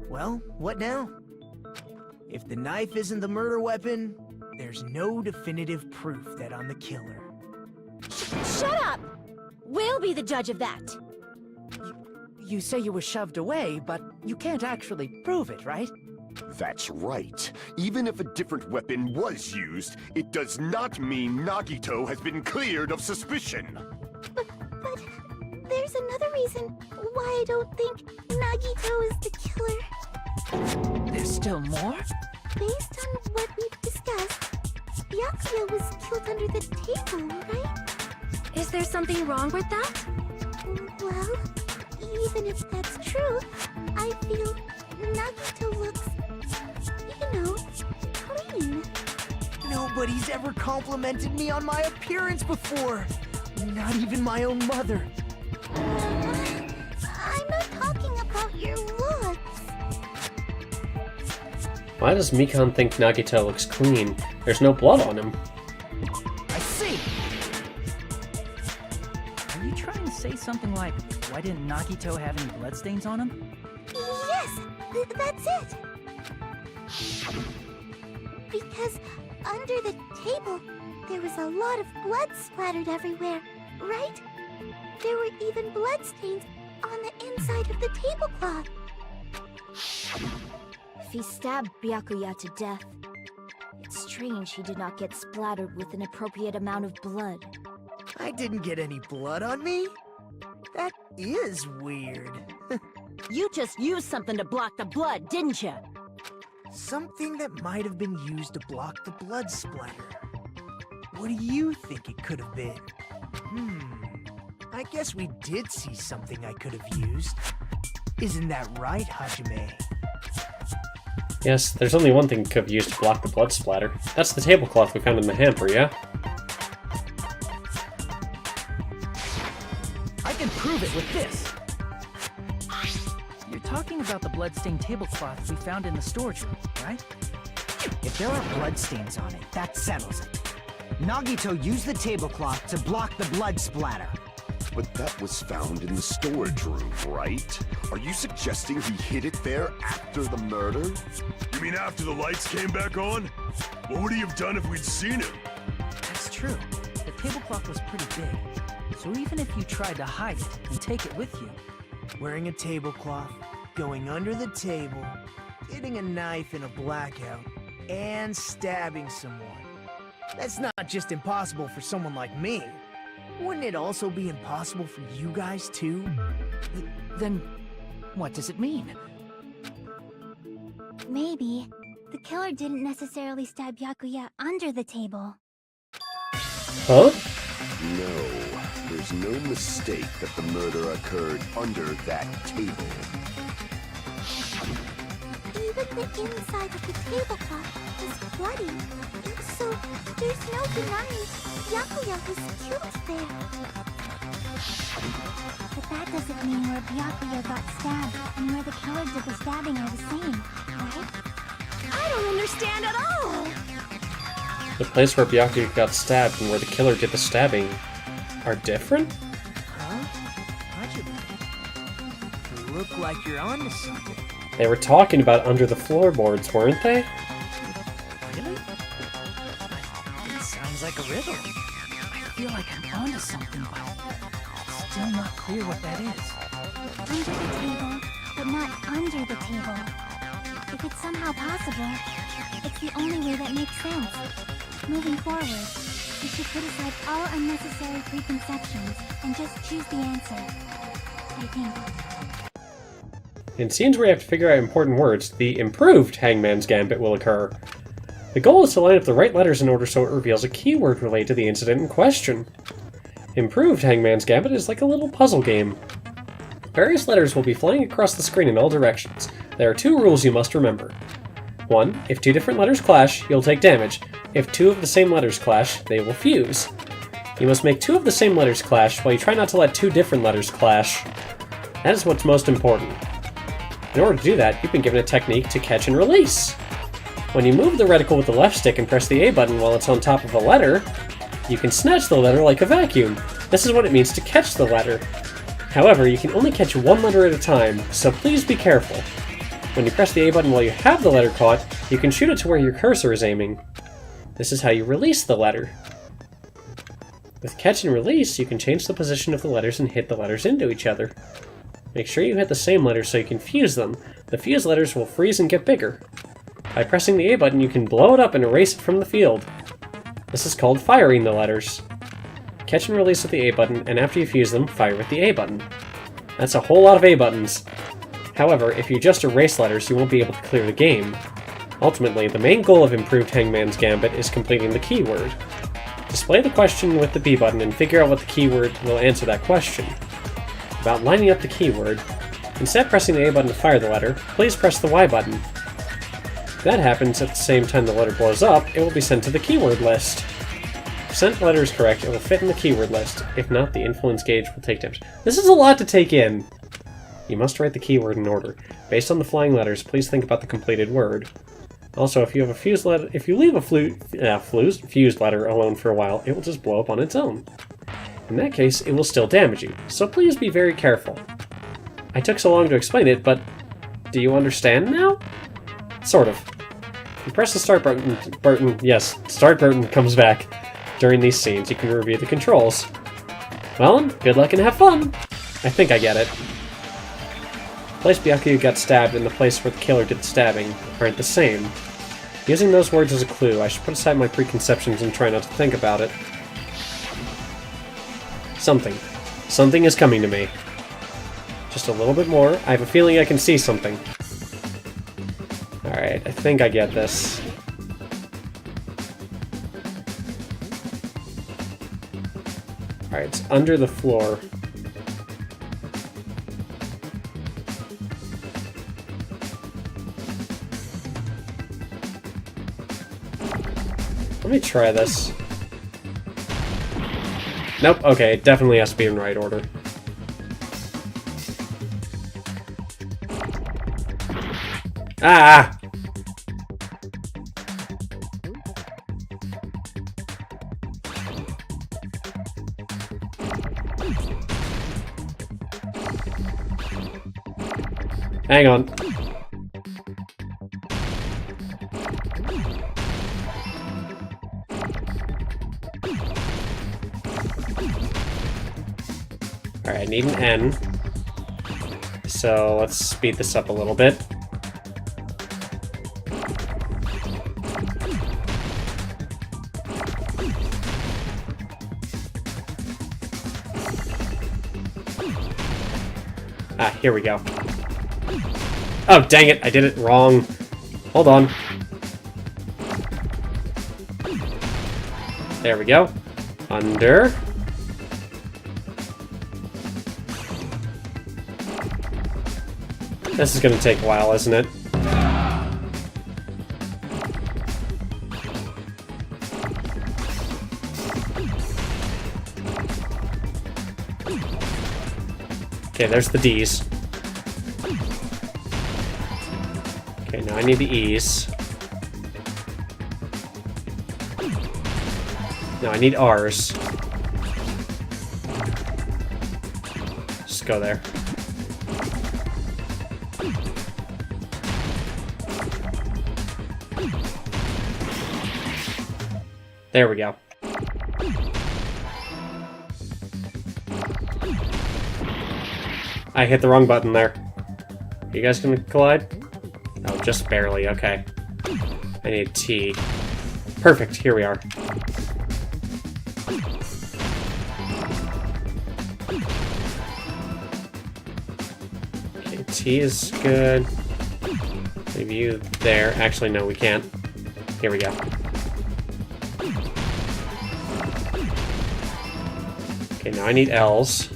Well, what now? If the knife isn't the murder weapon, there's no definitive proof that I'm the killer. Shut up! We'll be the judge of that. You say you were shoved away, but you can't actually prove it, right? That's right. Even if a different weapon was used, it does not mean Nagito has been cleared of suspicion. But there's another reason why I don't think Nagito is the killer. There's still more? Based on what we've discussed, Byakuya was killed under the table, right? Is there something wrong with that? Well, even if that's true, I feel Nagito looks, clean. Nobody's ever complimented me on my appearance before. Not even my own mother. I'm not talking about your looks. Why does Mikan think Nagito looks clean? There's no blood on him. I see! Are you trying to say something like, why didn't Nagito have any bloodstains on him? Yes, that's it. Because under the table, there was a lot of blood splattered everywhere, right? There were even bloodstains on the inside of the tablecloth. If he stabbed Byakuya to death, it's strange he did not get splattered with an appropriate amount of blood. I didn't get any blood on me? That is weird. You just used something to block the blood, didn't you? Something that might have been used to block the blood splatter. What do you think it could have been? I guess we did see something I could have used. Isn't that right, Hajime? Yes, there's only one thing it could have used to block the blood splatter. That's the tablecloth we found in the hamper, yeah? I can prove it with this! You're talking about the bloodstained tablecloth we found in the storage room, right? If there are bloodstains on it, that settles it. Nagito used the tablecloth to block the blood splatter. But that was found in the storage room, right? Are you suggesting he hid it there after the murder? You mean after the lights came back on? What would he have done if we'd seen him? That's true. The tablecloth was pretty big. So even if you tried to hide it and take it with you... Wearing a tablecloth, going under the table, getting a knife in a blackout, and stabbing someone. That's not just impossible for someone like me. Wouldn't it also be impossible for you guys too? Then, what does it mean? Maybe the killer didn't necessarily stab Byakuya under the table. Huh? No, there's no mistake that the murder occurred under that table. Even the inside of the tablecloth is bloody, so there's no denying Byakuya was killed there. But that doesn't mean where Byakuya got stabbed and where the killer did the stabbing are the same, right? I don't understand at all! The place where Byakuya got stabbed and where the killer did the stabbing are different? Huh? Hajime, you look like you're onto something. They were talking about under the floorboards, weren't they? Really? It sounds like a riddle. I feel like I'm onto something, but it's still not clear what that is. Under the table, but not under the table. If it's somehow possible, it's the only way that makes sense. Moving forward, we should put aside all unnecessary preconceptions and just choose the answer. I think. In scenes where you have to figure out important words, the improved Hangman's Gambit will occur. The goal is to line up the right letters in order so it reveals a keyword related to the incident in question. Improved Hangman's Gambit is like a little puzzle game. Various letters will be flying across the screen in all directions. There are 2 rules you must remember. 1. If 2 different letters clash, you'll take damage. If 2 of the same letters clash, they will fuse. You must make 2 of the same letters clash, while you try not to let 2 different letters clash. That is what's most important. In order to do that, you've been given a technique to catch and release. When you move the reticle with the left stick and press the A button while it's on top of a letter, you can snatch the letter like a vacuum. This is what it means to catch the letter. However, you can only catch one letter at a time, so please be careful. When you press the A button while you have the letter caught, you can shoot it to where your cursor is aiming. This is how you release the letter. With catch and release, you can change the position of the letters and hit the letters into each other. Make sure you hit the same letters so you can fuse them. The fused letters will freeze and get bigger. By pressing the A button, you can blow it up and erase it from the field. This is called firing the letters. Catch and release with the A button, and after you fuse them, fire with the A button. That's a whole lot of A buttons. However, if you just erase letters, you won't be able to clear the game. Ultimately, the main goal of improved Hangman's Gambit is completing the keyword. Display the question with the B button and figure out what the keyword will answer that question. About lining up the keyword, instead of pressing the A button to fire the letter, please press the Y button. If that happens at the same time the letter blows up, it will be sent to the keyword list. If sent letter is correct, it will fit in the keyword list. If not, the influence gauge will take damage. This is a lot to take in! You must write the keyword in order. Based on the flying letters, please think about the completed word. Also, if you have a fused letter, if you leave a fused letter alone for a while, it will just blow up on its own. In that case, it will still damage you, so please be very careful. I took so long to explain it, but do you understand now? Sort of. You press the start button, yes, start button comes back. During these scenes, you can review the controls. Well, good luck and have fun! I think I get it. The place Byakuya got stabbed and the place where the killer did the stabbing aren't the same. Using those words as a clue, I should put aside my preconceptions and try not to think about it. Something is coming to me. Just a little bit more. I have a feeling I can see something. Alright, I think I get this. Alright, it's under the floor. Let me try this. Nope, okay, it definitely has to be in right order. Ah! Hang on. Alright, I need an N. So let's speed this up a little bit. Ah, here we go. Oh, dang it, I did it wrong. Hold on. There we go. Under. This is gonna take a while, isn't it? Okay, there's the D's. Okay, now I need the E's. Now I need R's. Just go there. There we go. I hit the wrong button there. Are you guys gonna collide? Oh, just barely, okay. I need T. Perfect, here we are. Okay, T is good. Leave you there. Actually, no, we can't. Here we go. Okay, now I need L's.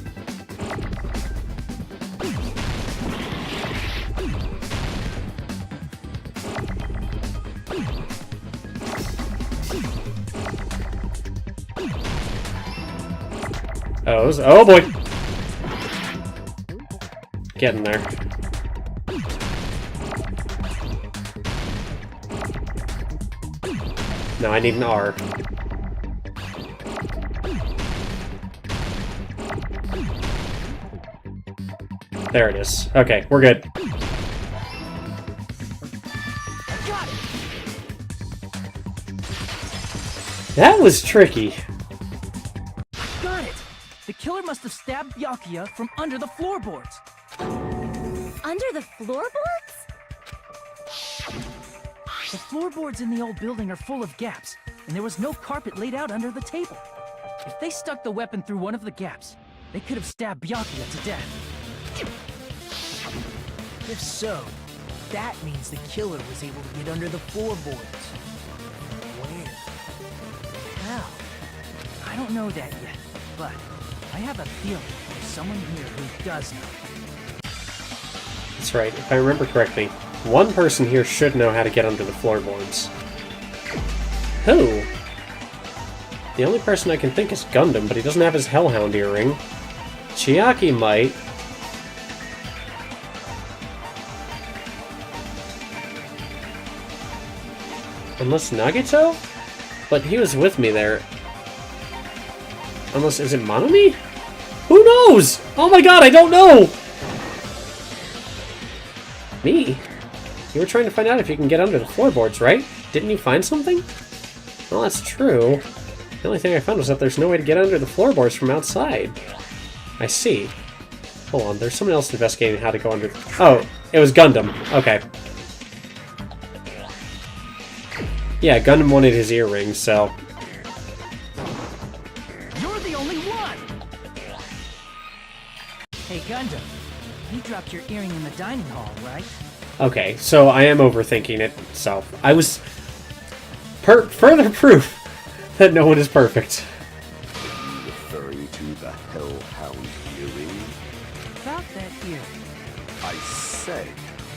O's. Oh boy! Getting there. Now I need an R. There it is. Okay, we're good. Got it! That was tricky. Got it! The killer must have stabbed Byakuya from under the floorboards. Under the floorboards? The floorboards in the old building are full of gaps, and there was no carpet laid out under the table. If they stuck the weapon through one of the gaps, they could have stabbed Byakuya to death. If so, that means the killer was able to get under the floorboards. Where? How? I don't know that yet, but I have a feeling there's someone here who does know. That's right, if I remember correctly, one person here should know how to get under the floorboards. Who? The only person I can think is Gundam, but he doesn't have his Hellhound earring. Chiaki might. Unless Nagito? But he was with me there. Unless, is it Monomi? Who knows? Oh my god, I don't know! Me? You were trying to find out if you can get under the floorboards, right? Didn't you find something? Well, that's true. The only thing I found was that there's no way to get under the floorboards from outside. I see. Hold on, there's someone else investigating how to go under... Oh, it was Gundam. Okay. Yeah, Gundam wanted his earring, so... You're the only one! Hey, Gundam. You dropped your earring in the dining hall, right? Okay, so I am overthinking it, so... I was... Further proof that no one is perfect. Are you referring to the Hellhound earring? About that earring. I said,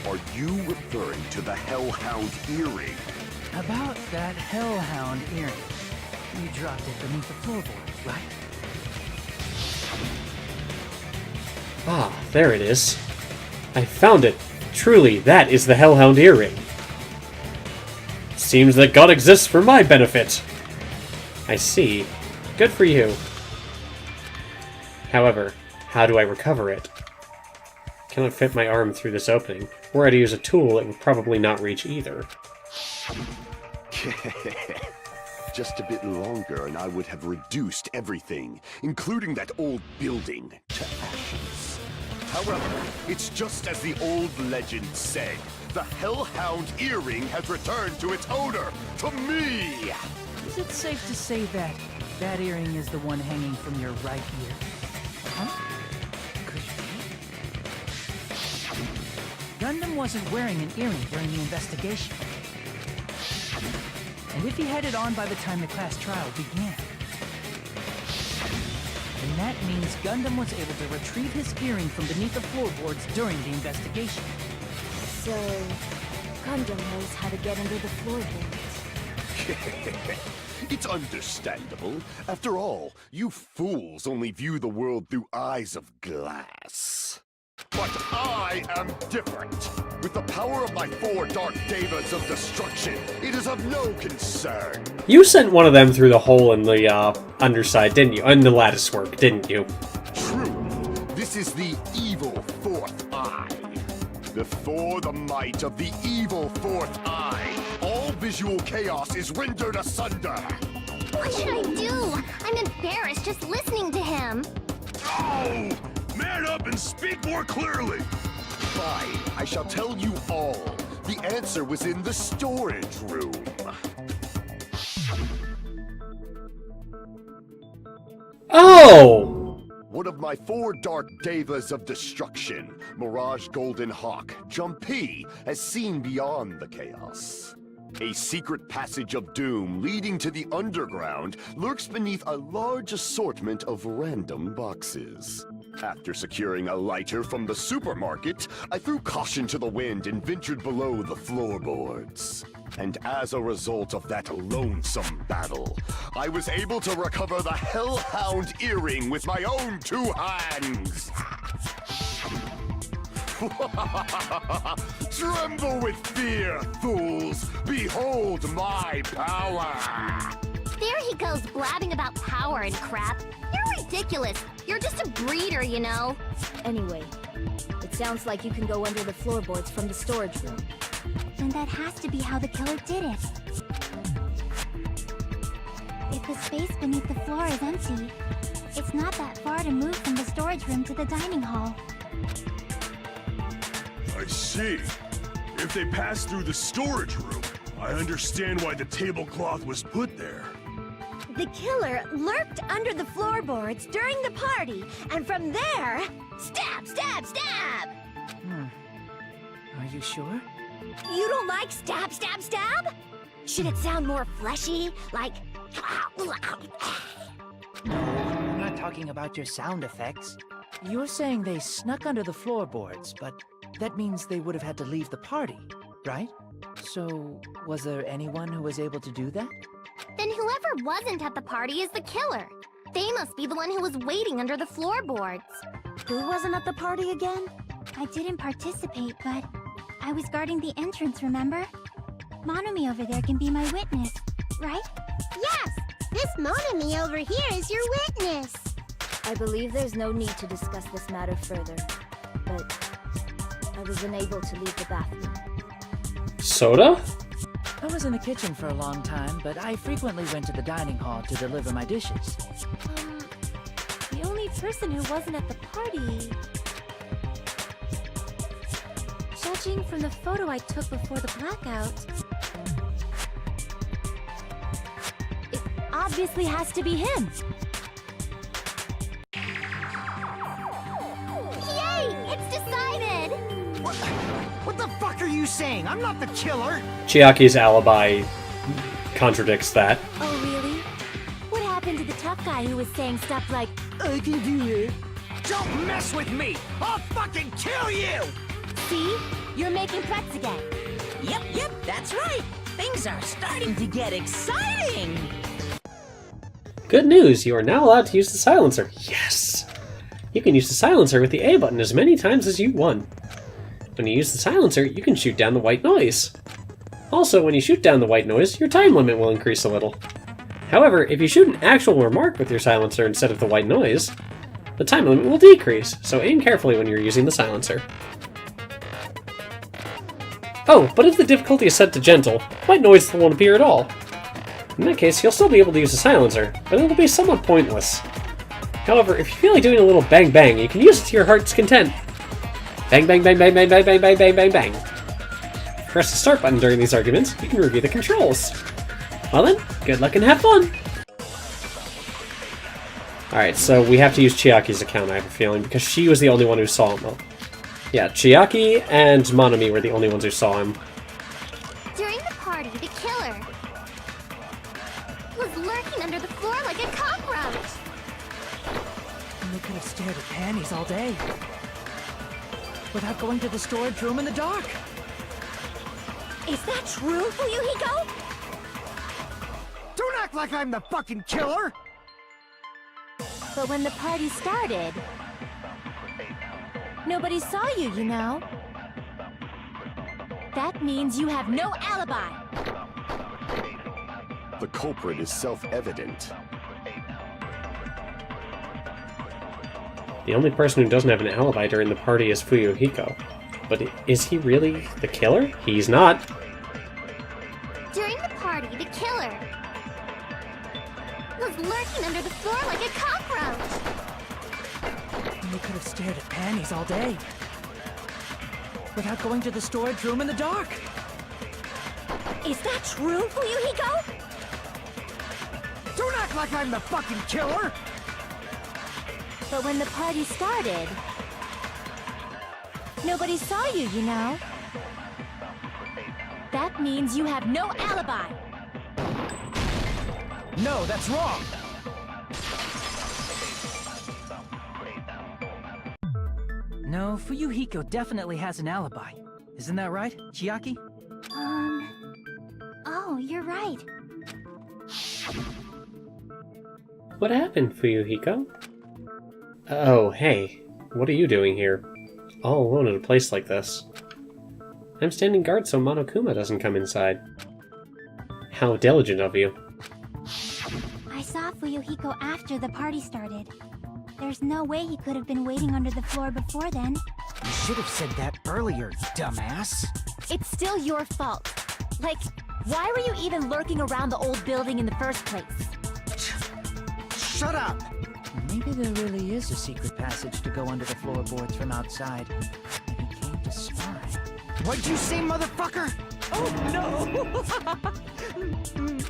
are you referring to the Hellhound earring? About that Hellhound earring. You dropped it beneath the floorboard, right? Ah, there it is. I found it. Truly, that is the Hellhound earring. Seems that God exists for my benefit. I see. Good for you. However, how do I recover it? Cannot fit my arm through this opening. Were I to use a tool, it would probably not reach either. Just a bit longer and I would have reduced everything, including that old building, to ashes. However, it's just as the old legend said. The Hellhound earring has returned to its owner, to me! Is it safe to say that that earring is the one hanging from your right ear? Huh? Could it be? Gundam wasn't wearing an earring during the investigation. And if he had it on by the time the class trial began, then that means Gundam was able to retrieve his earring from beneath the floorboards during the investigation. So, Gundam knows how to get under the floorboards. It's understandable. After all, you fools only view the world through eyes of glass. But I am different. With the power of my 4 Dark Devas of Destruction, it is of no concern. You sent one of them through the hole in the underside, didn't you? In the lattice work, didn't you? True. This is the evil 4th eye. Before the might of the evil 4th eye, all visual chaos is rendered asunder. What should I do? I'm embarrassed just listening to him. Oh! Man up and speak more clearly! Fine, I shall tell you all. The answer was in the storage room. Oh! One of my 4 Dark Devas of Destruction, Mirage Golden Hawk, Jumpy, has seen beyond the chaos. A secret passage of doom leading to the underground lurks beneath a large assortment of random boxes. After securing a lighter from the supermarket, I threw caution to the wind and ventured below the floorboards. And as a result of that lonesome battle, I was able to recover the Hellhound earring with my own 2 hands! Tremble with fear, fools! Behold my power! There he goes blabbing about power and crap. You're ridiculous. You're just a breeder, you know. Anyway, It sounds like you can go under the floorboards from the storage room. Then that has to be how the killer did it. If the space beneath the floor is empty, it's not that far to move from the storage room to the dining hall. I see. If they passed through the storage room, I understand why the tablecloth was put there. The killer lurked under the floorboards during the party, and from there, stab, stab, stab! Are you sure? You don't like stab, stab, stab? Should it sound more fleshy, like... No, I'm not talking about your sound effects. You're saying they snuck under the floorboards, but that means they would have had to leave the party, right? So, was there anyone who was able to do that? Then whoever wasn't at the party is the killer. They must be the one who was waiting under the floorboards. Who wasn't at the party again? I didn't participate, but I was guarding the entrance, remember? Monomi over there can be my witness, right? Yes! This Monomi over here is your witness! I believe there's no need to discuss this matter further, but I was unable to leave the bathroom. Soda? I was in the kitchen for a long time, but I frequently went to the dining hall to deliver my dishes. The only person who wasn't at the party... Judging from the photo I took before the blackout... It obviously has to be him! Yay! It's decided! What the fuck are you saying? I'm not the killer! Chiaki's alibi contradicts that. Oh, really? What happened to the tough guy who was saying stuff like, I can do it. Don't mess with me! I'll fucking kill you! see? You're making threats again. Yep, that's right. Things are starting to get exciting. Good news, you are now allowed to use the silencer. Yes! You can use the silencer with the A button as many times as you want. When you use the silencer, you can shoot down the white noise. Also, when you shoot down the white noise, your time limit will increase a little. However, if you shoot an actual remark with your silencer instead of the white noise, the time limit will decrease, so aim carefully when you're using the silencer. Oh, but if the difficulty is set to gentle, white noise won't appear at all. In that case, you'll still be able to use the silencer, but it'll be somewhat pointless. However, if you feel like doing a little bang bang, you can use it to your heart's content. Bang bang bang bang bang bang bang bang bang bang bang. Press the start button during these arguments, you can review the controls. Well then, good luck and have fun! Alright, so we have to use Chiaki's account, I have a feeling, because she was the only one who saw him. Well, yeah, Chiaki and Monomi were the only ones who saw him. During the party, the killer was lurking under the floor like a cockroach. And they could have stared at panties all day. Without going to the storage room in the dark. Is that true, Fuyuhiko? Don't act like I'm the fucking killer! But when the party started, nobody saw you, you know. That means you have no alibi. The culprit is self-evident. The only person who doesn't have an alibi during the party is Fuyuhiko. But is he really the killer? He's not. During the party, the killer was lurking under the floor like a cockroach. And they could have stared at panties all day. Without going to the storage room in the dark. Is that true, Fuyuhiko? Don't act like I'm the fucking killer! But when the party started, nobody saw you, you know. That means you have no alibi. No, that's wrong! No, Fuyuhiko definitely has an alibi. Isn't that right, Chiaki? Oh, you're right. What happened, Fuyuhiko? Oh, hey. What are you doing here? All alone in a place like this. I'm standing guard so Monokuma doesn't come inside. How diligent of you. I saw Fuyuhiko after the party started. There's no way he could have been waiting under the floor before then. You should have said that earlier, dumbass. It's still your fault. Like, why were you even lurking around the old building in the first place? Shut up! Maybe there really is a secret passage to go under the floorboards from outside. And he came to spy. What'd you say, motherfucker?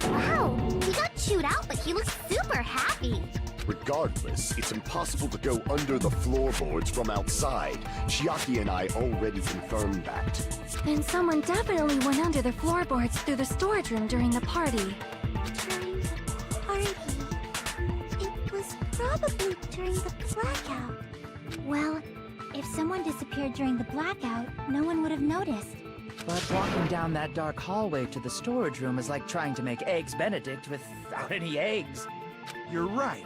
Wow, he got chewed out, but he looks super happy. Regardless, it's impossible to go under the floorboards from outside. Chiaki and I already confirmed that. Then someone definitely went under the floorboards through the storage room during the party. During the party? It was probably during the blackout. Well, if someone disappeared during the blackout, no one would have noticed. But walking down that dark hallway to the storage room is like trying to make Eggs Benedict without any eggs. You're right.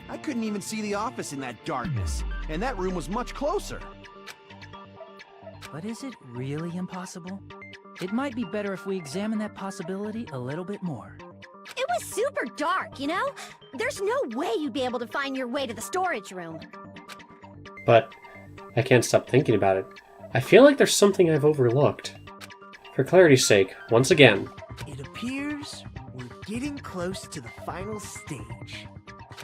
I couldn't even see the office in that darkness, and that room was much closer. But is it really impossible? It might be better if we examine that possibility a little bit more. It was super dark, you know? There's no way you'd be able to find your way to the storage room. But I can't stop thinking about it. I feel like there's something I've overlooked. For clarity's sake, once again. It appears we're getting close to the final stage.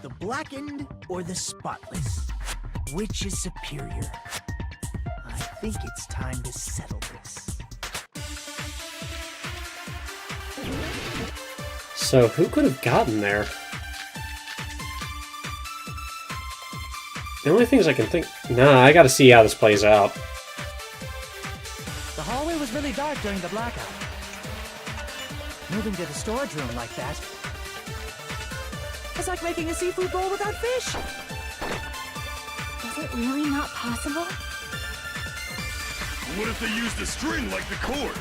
The blackened or the spotless? Which is superior? I think it's time to settle this. So who could have gotten there? The only things I can think... Nah, I gotta see how this plays out. The hallway was really dark during the blackout. Moving to the storage room like that... It's like making a seafood bowl without fish! Is it really not possible? What if they used a string like the cord?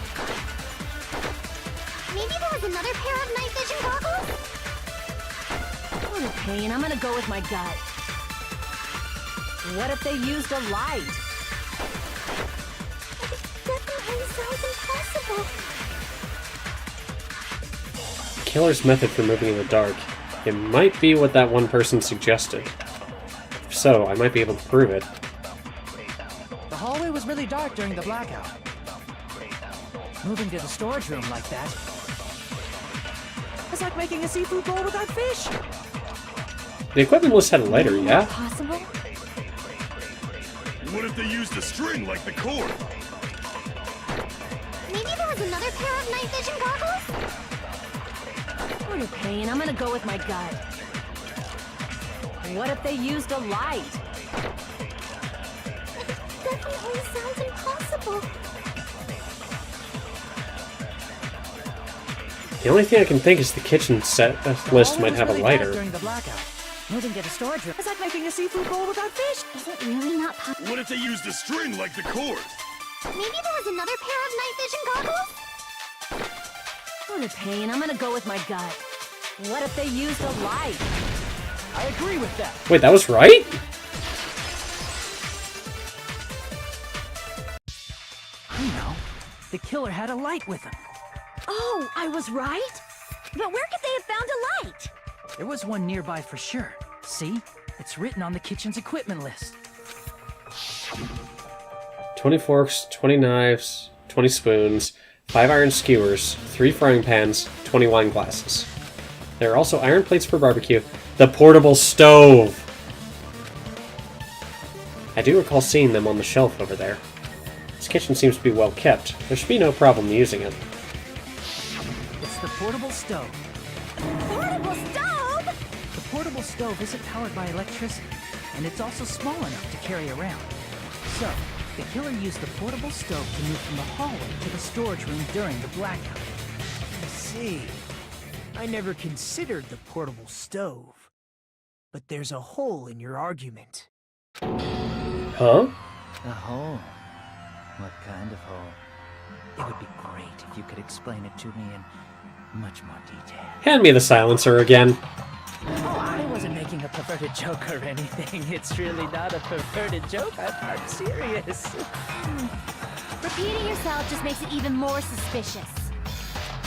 Maybe there was another pair of night vision goggles? What a pain, I'm gonna go with my gut. What if they used a light? It definitely sounds impossible. The killer's method for moving in the dark. It might be what that one person suggested. If so, I might be able to prove it. The hallway was really dark during the blackout. Moving to the storage room like that... It's like making a seafood bowl without fish! The equipment list had a lighter, yeah? Possible? What if they used a string like the cord? Maybe there was another pair of night vision goggles? What a pain, I'm gonna go with my gut. What if they used a light? It definitely sounds impossible. The only thing I can think is the kitchen set list might have a lighter. During the blackout. Moving to the storage room. It's like making a seafood bowl without fish! Is it really not possible? What if they used a string like the cord? Maybe there was another pair of night vision goggles? What a pain, I'm gonna go with my gut. What if they used a light? I agree with that. Wait, that was right? I know. The killer had a light with him. Oh, I was right? But where could they have found a light? There was one nearby for sure. See? It's written on the kitchen's equipment list. 20 forks, 20 knives, 20 spoons, 5 iron skewers, 3 frying pans, 20 wine glasses. There are also iron plates for barbecue. The portable stove! I do recall seeing them on the shelf over there. This kitchen seems to be well kept. There should be no problem using it. It's the portable stove. Portable stove? The portable stove isn't powered by electricity, and it's also small enough to carry around. So, the killer used the portable stove to move from the hallway to the storage room during the blackout. I see. I never considered the portable stove. But there's a hole in your argument. Huh? A hole? What kind of hole? It would be great if you could explain it to me in much more detail. Hand me the silencer again. Oh, I wasn't making a perverted joke or anything. It's really not a perverted joke. I'm serious. Repeating yourself just makes it even more suspicious.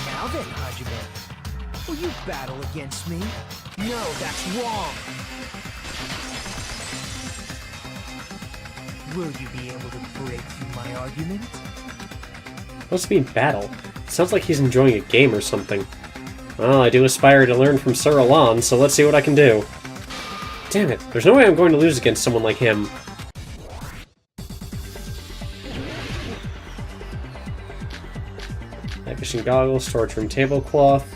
Now then, Hajime. Will you battle against me? No, that's wrong! Will you be able to break through my argument? Supposed to be in battle. Sounds like he's enjoying a game or something. Well, I do aspire to learn from Sir Alon, so let's see what I can do. Damn it, there's no way I'm going to lose against someone like him. Night vision goggles, storage room tablecloth,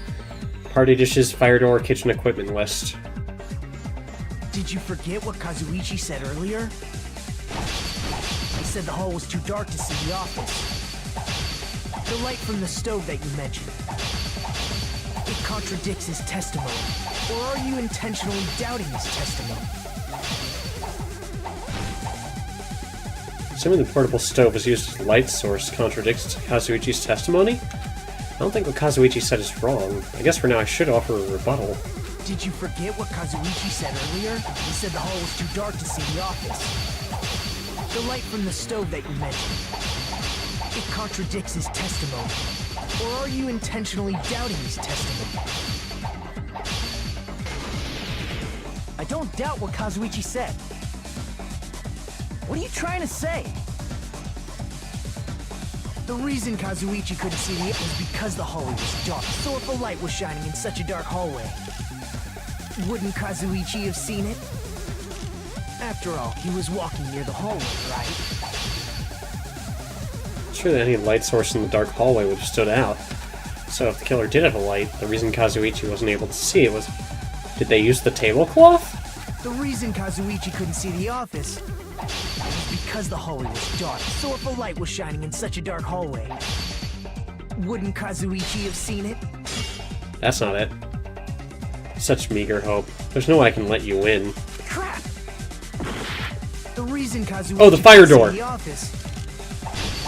party dishes, fire door, kitchen equipment list. Did you forget what Kazuichi said earlier? He said the hall was too dark to see the office. The light from the stove that you mentioned. It contradicts his testimony. Or are you intentionally doubting his testimony? Assuming the portable stove was used as a light source contradicts Kazuichi's testimony? I don't think what Kazuichi said is wrong. I guess for now I should offer a rebuttal. Did you forget what Kazuichi said earlier? He said the hall was too dark to see the office. The light from the stove that you mentioned. It contradicts his testimony. Or are you intentionally doubting his testimony? I don't doubt what Kazuichi said. What are you trying to say? The reason Kazuichi couldn't see it was because the hallway was dark. So if a light was shining in such a dark hallway, wouldn't Kazuichi have seen it? After all, he was walking near the hallway, right? Sure that any light source in the dark hallway would have stood out. So if the killer did have a light, the reason Kazuichi wasn't able to see it was... Did they use the tablecloth? The reason Kazuichi couldn't see the office was because the hallway was dark. So if a light was shining in such a dark hallway, wouldn't Kazuichi have seen it? That's not it. Such meager hope. There's no way I can let you win. Crap! The reason Kazuichi Oh, the fire door! couldn't see the office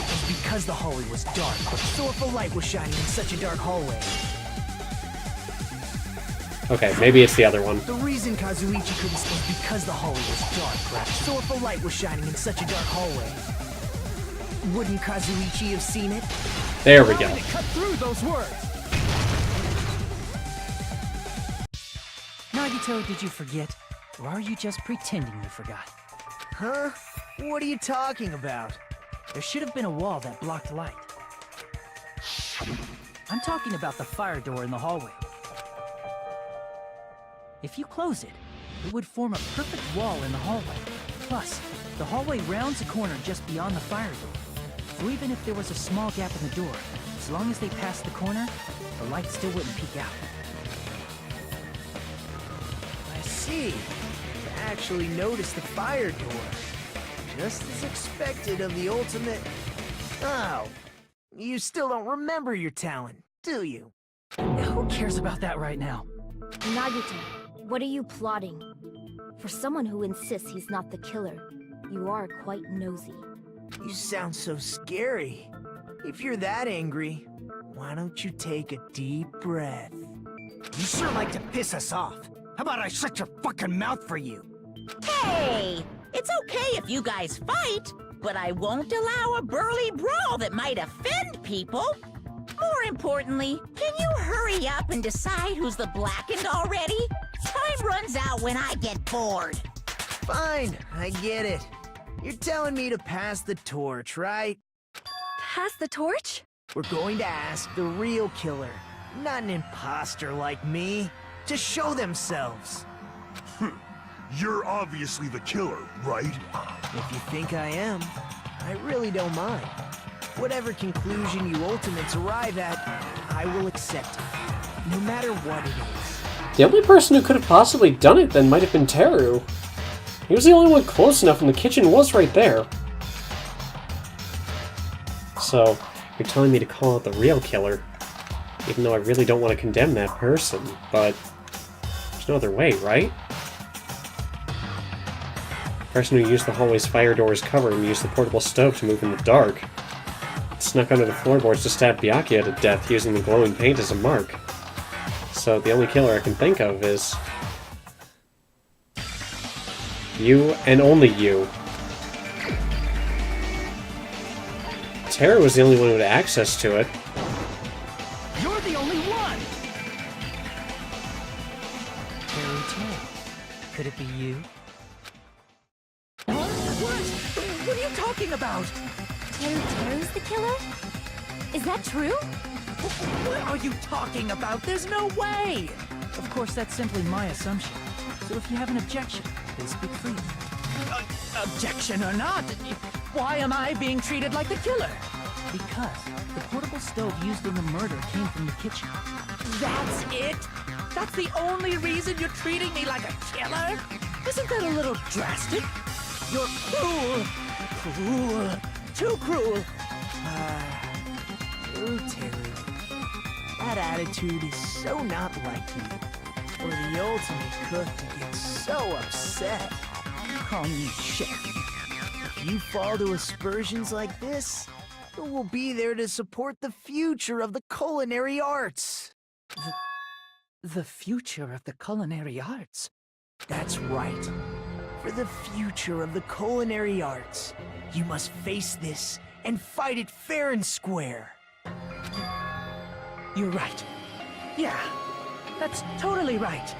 was because the hallway was dark. So if a light was shining in such a dark hallway... Okay, maybe it's the other one. The reason Kazuichi couldn't see was because the hallway was dark, right? So if a light was shining in such a dark hallway, wouldn't Kazuichi have seen it? There we go. Cut through those words. Nagito, did you forget? Or are you just pretending you forgot? Huh? What are you talking about? There should have been a wall that blocked light. I'm talking about the fire door in the hallway. If you close it, it would form a perfect wall in the hallway. Plus, the hallway rounds a corner just beyond the fire door. So even if there was a small gap in the door, as long as they passed the corner, the light still wouldn't peek out. I see. You actually noticed the fire door. Just as expected of the ultimate... Oh. You still don't remember your talent, do you? Who cares about that right now? Nagito, what are you plotting? For someone who insists he's not the killer, you are quite nosy. You sound so scary. If you're that angry, why don't you take a deep breath? You sure like to piss us off. How about I shut your fucking mouth for you? Hey! It's okay if you guys fight, but I won't allow a burly brawl that might offend people. More importantly, can you hurry up and decide who's the blackened already? Time runs out when I get bored. Fine, I get it. You're telling me to pass the torch, right? Pass the torch? We're going to ask the real killer, not an imposter like me, to show themselves. You're obviously the killer, right? If you think I am, I really don't mind. Whatever conclusion you ultimates arrive at, I will accept it, no matter what it is. The only person who could have possibly done it then might have been Teru. He was the only one close enough and the kitchen was right there. So, you're telling me to call out the real killer, even though I really don't want to condemn that person, but there's no other way, right? The person who used the hallway's fire door's cover and used the portable stove to move in the dark. Snuck under the floorboards to stab Byakuya to death using the glowing paint as a mark. So the only killer I can think of is... you and only you. Teru was the only one who had access to it. You're the only one! Teru, could it be you? What? What do talking about? Teru Teru's the killer? Is that true? What are you talking about? There's no way! Of course, that's simply my assumption. So if you have an objection, please speak freely. Objection or not, why am I being treated like the killer? Because the portable stove used in the murder came from the kitchen. That's it? That's the only reason you're treating me like a killer? Isn't that a little drastic? You're cruel. Cruel. Too cruel. Teru. That attitude is so not like you. For the ultimate cook to get so upset. Call me chef. If you fall to aspersions like this, who will be there to support the future of the culinary arts? The future of the culinary arts? That's right. For the future of the culinary arts, you must face this and fight it fair and square. You're right. Yeah, that's totally right.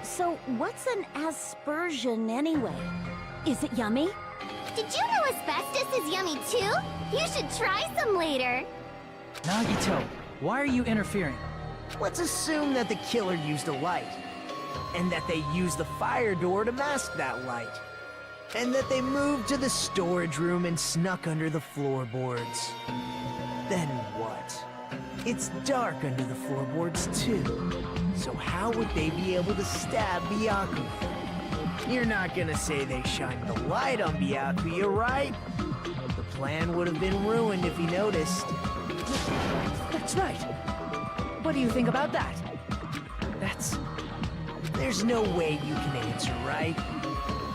So, what's an aspersion anyway? Is it yummy? Did you know asbestos is yummy too? You should try some later. Nagito, why are you interfering? Let's assume that the killer used a light, and that they used the fire door to mask that light, and that they moved to the storage room and snuck under the floorboards. Then what? It's dark under the floorboards too, so how would they be able to stab Byakuya? You're not gonna say they shined the light on Byakuya, right? The plan would have been ruined if he noticed. That's right. What do you think about that? There's no way you can answer, right?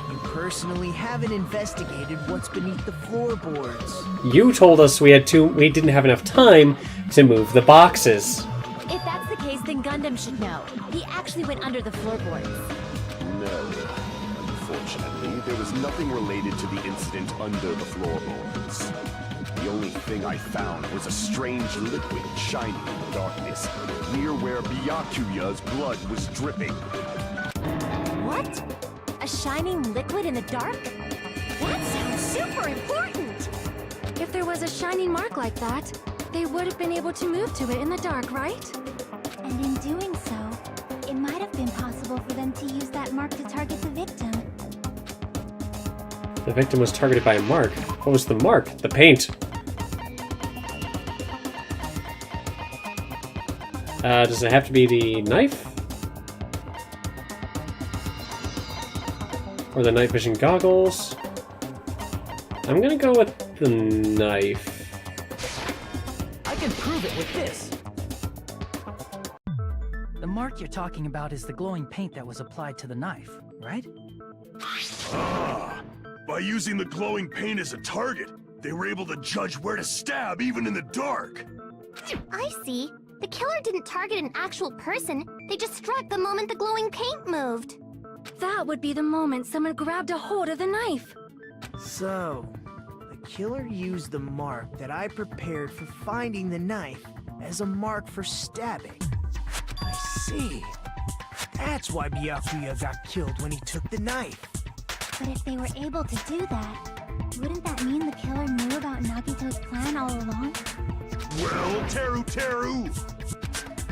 You personally haven't investigated what's beneath the floorboards. You told us we didn't have enough time to move the boxes. If that's the case, then Gundam should know. He actually went under the floorboards. No. Unfortunately, there was nothing related to the incident under the floorboards. The only thing I found was a strange liquid shining in the darkness, near where Byakuya's blood was dripping. What? A shining liquid in the dark? That sounds super important! If there was a shining mark like that, they would have been able to move to it in the dark, right? And in doing so, it might have been possible for them to use that mark to target the victim. The victim was targeted by a mark. What was the mark? The paint. Does it have to be the knife? Or the night vision goggles? I'm gonna go with the knife. I can prove it with this. The mark you're talking about is the glowing paint that was applied to the knife, right? Ah, by using the glowing paint as a target, they were able to judge where to stab even in the dark. I see. The killer didn't target an actual person. They just struck the moment the glowing paint moved. That would be the moment someone grabbed a hold of the knife. So, the killer used the mark that I prepared for finding the knife as a mark for stabbing. I see. That's why Byakuya got killed when he took the knife. But if they were able to do that, wouldn't that mean the killer knew about Nagito's plan all along? Well, Teru!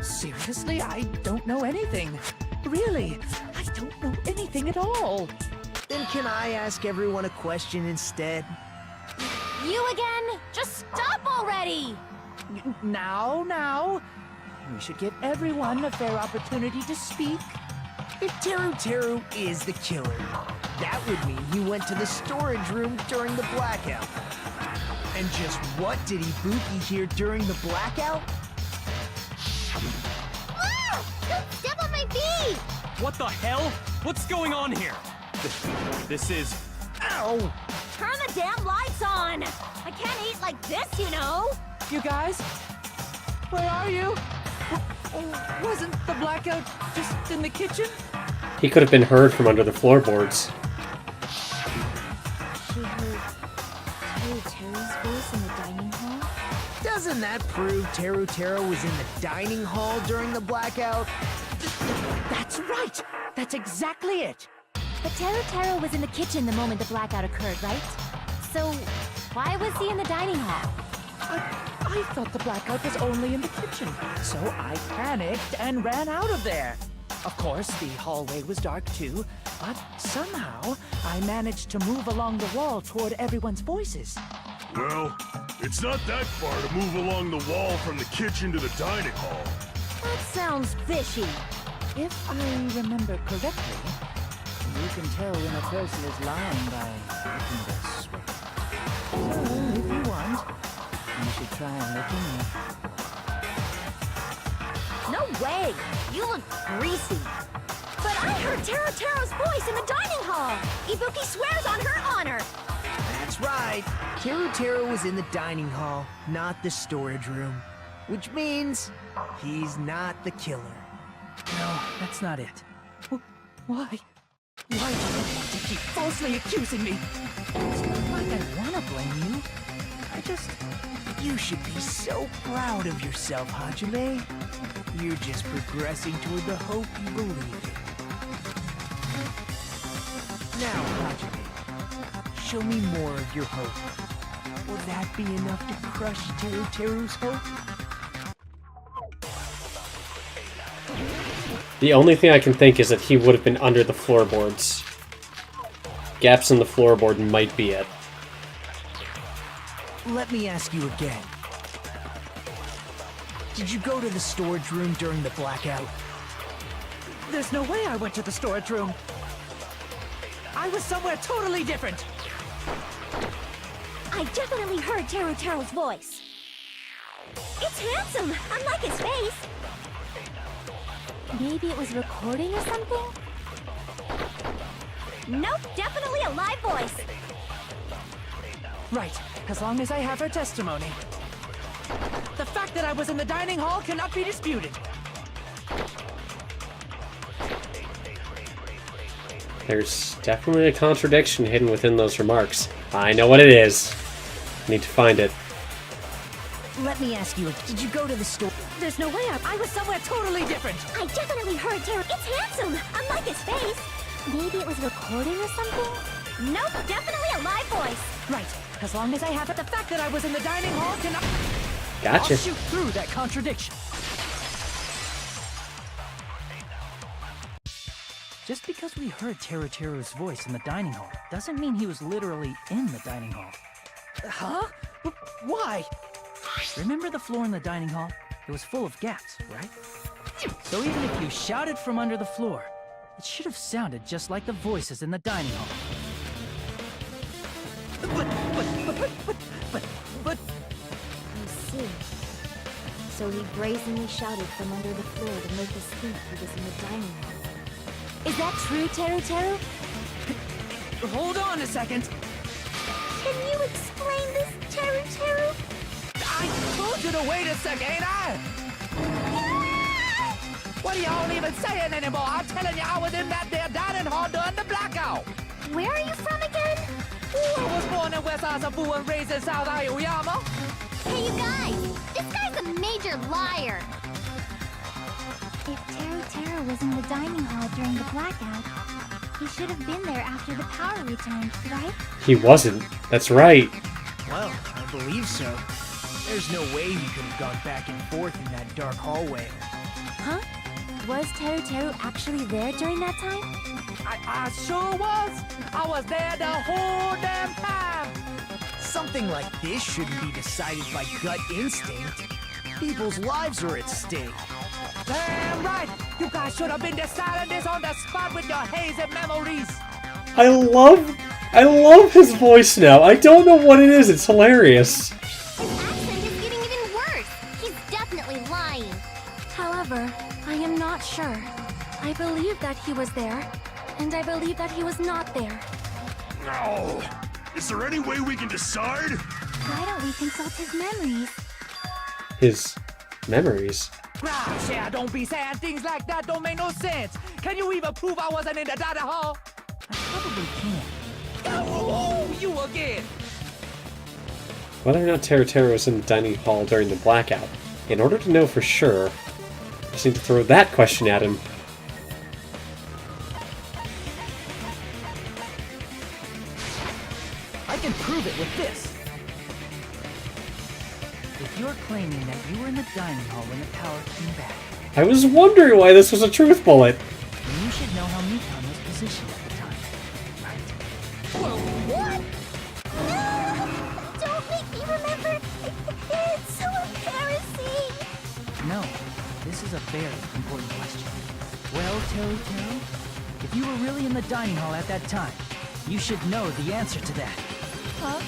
Seriously, I don't know anything. Really, I don't know anything at all. Then can I ask everyone a question instead? You again? Just stop already! Now. We should give everyone a fair opportunity to speak. If Teru is the killer, that would mean he went to the storage room during the blackout. And just what did Ibuki hear during the blackout? Ah! Don't step on my feet! What the hell? What's going on here? This is... Ow! Turn the damn lights on! I can't eat like this, you know! You guys? Where are you? Wasn't the blackout just in the kitchen? He could have been heard from under the floorboards. She heard Teru's voice in the dining hall? Doesn't that prove Teru was in the dining hall during the blackout? That's right! That's exactly it! But Teru was in the kitchen the moment the blackout occurred, right? So, Why was he in the dining hall? I thought the blackout was only in the kitchen, so I panicked and ran out of there. Of course, the hallway was dark too, but somehow I managed to move along the wall toward everyone's voices. Well, it's not that far to move along the wall from the kitchen to the dining hall. That sounds fishy. If I remember correctly, you can tell when a person is lying by looking at their sweat. So, if you want, you should try licking me. No way! You look greasy. But I heard Teru's voice in the dining hall. Ibuki swears on her honor. That's right. Teru was in the dining hall, not the storage room. Which means he's not the killer. No, that's not it. Why? Why do you want to keep falsely accusing me? It's not like I want to blame you. I just... You should be so proud of yourself, Hajime. You're just progressing toward the hope you believe in. Now, Hajime, show me more of your hope. Will that be enough to crush Teru's hope? The only thing I can think is that he would have been under the floorboards. Gaps in the floorboard might be it. Let me ask you again. Did you go to the storage room during the blackout? There's no way I went to the storage room. I was somewhere totally different. I definitely heard Teru's voice. It's handsome, unlike his face. Maybe it was recording or something? Nope, definitely a live voice. Right, as long as I have her testimony. The fact that I was in the dining hall cannot be disputed. There's definitely a contradiction hidden within those remarks. I know what it is. I need to find it. Let me ask you, did you go to the store? There's no way I was somewhere totally different. I definitely heard Teru. It's handsome, unlike his face. Maybe it was recording or something? Nope, definitely a live voice. Right, as long as I have it. The fact that I was in the dining hall cannot... Gotcha. I'll shoot through that contradiction. Just because we heard Teru's voice in the dining hall doesn't mean he was literally in the dining hall. Huh? Why? Remember the floor in the dining hall? It was full of gaps, right? So even if you shouted from under the floor, it should have sounded just like the voices in the dining hall. But... I see. So he brazenly shouted from under the floor to make us think he was in the dining hall. Is that true, Teru? Hold on a second. Can you explain this, Teru? I told you to wait a second, ain't I? What are y'all even saying anymore? I'm telling you, I was in that there dining hall during the blackout. Where are you from again? Ooh, I was born in West Azabu and raised in South Aoyama. Hey, you guys! This guy's a major liar! If Teru was in the dining hall during the blackout, he should have been there after the power returned, right? He wasn't. That's right. Well, I believe so. There's no way he could have gone back and forth in that dark hallway. Huh? Was Teru actually there during that time? I sure was. I was there the whole damn time. Something like this shouldn't be decided by gut instinct. People's lives are at stake. Damn right. You guys should have been deciding this on the spot with your hazy memories. I love his voice now. I don't know what it is. It's hilarious. His accent is getting even worse. He's definitely lying. However, I am not sure. I believe that he was there, and I believe that he was not there. No! Is there any way we can decide? Why don't we consult his memories? His memories? Gosh, yeah, don't be saying things like that. Don't make no sense. Can you even prove I wasn't in the dining hall? I probably can. Oh, you again! Whether or not Teru was in the dining hall during the blackout, in order to know for sure, I just need to throw that question at him. I can prove it with this. claiming that you were in the dining hall when the power came back. I was wondering why this was a truth bullet. You should know how Mikon was positioned at the time, right? What? No! Don't make me remember! It's so embarrassing! No, this is a very important question. Well, Teru, if you were really in the dining hall at that time, you should know the answer to that. Huh?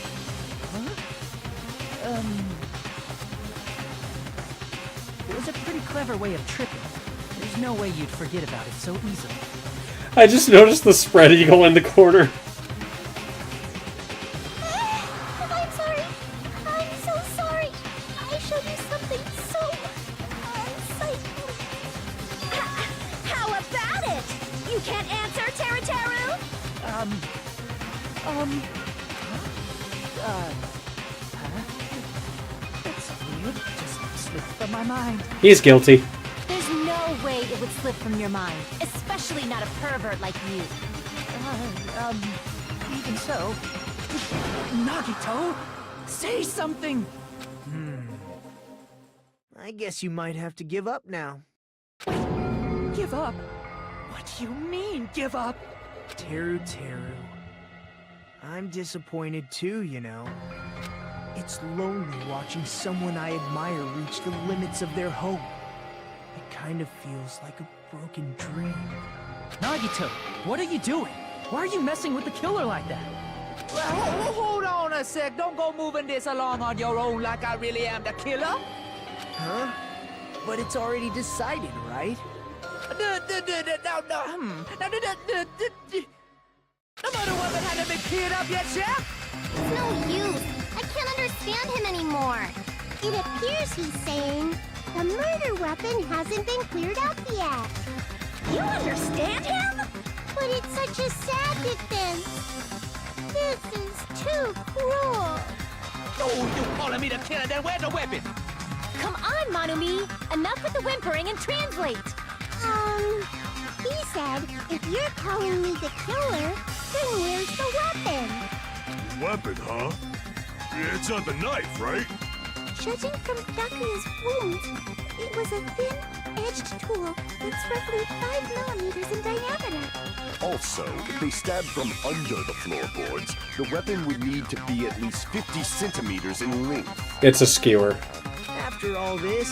It was a pretty clever way of tripping. There's no way you'd forget about it so easily. I just noticed the spread eagle in the corner. I'm sorry. I'm so sorry. I showed you something so unsightly. How about it? You can't answer, Teru? That's weird. Just slipped from my mind. He's guilty. There's no way it would slip from your mind, especially not a pervert like you. Even so. Nagito, say something! I guess you might have to give up now. Give up? What do you mean, give up? Teru. I'm disappointed too, you know. It's lonely watching someone I admire reach the limits of their hope. It kind of feels like a broken dream. Nagito, what are you doing? Why are you messing with the killer like that? Well, hold on a sec. Don't go moving this along on your own like I really am the killer. Huh? But it's already decided, right? No murder weapon hasn't been cleared up yet, Chef? It's no use. I can't understand him anymore. It appears he's saying the murder weapon hasn't been cleared up yet. You understand him? But it's such a sad defense. This is too cruel. Oh, you calling me the killer, then where's the weapon? Come on, Monumi! Enough with the whimpering and translate! He said, if you're calling me the killer, then where's the weapon? Weapon, huh? It's not the knife, right? Judging from Daku's wounds, it was a thin-edged tool that's roughly 5 millimeters in diameter. Also, if they stabbed from under the floorboards, the weapon would need to be at least 50 centimeters in length. It's a skewer. After all this,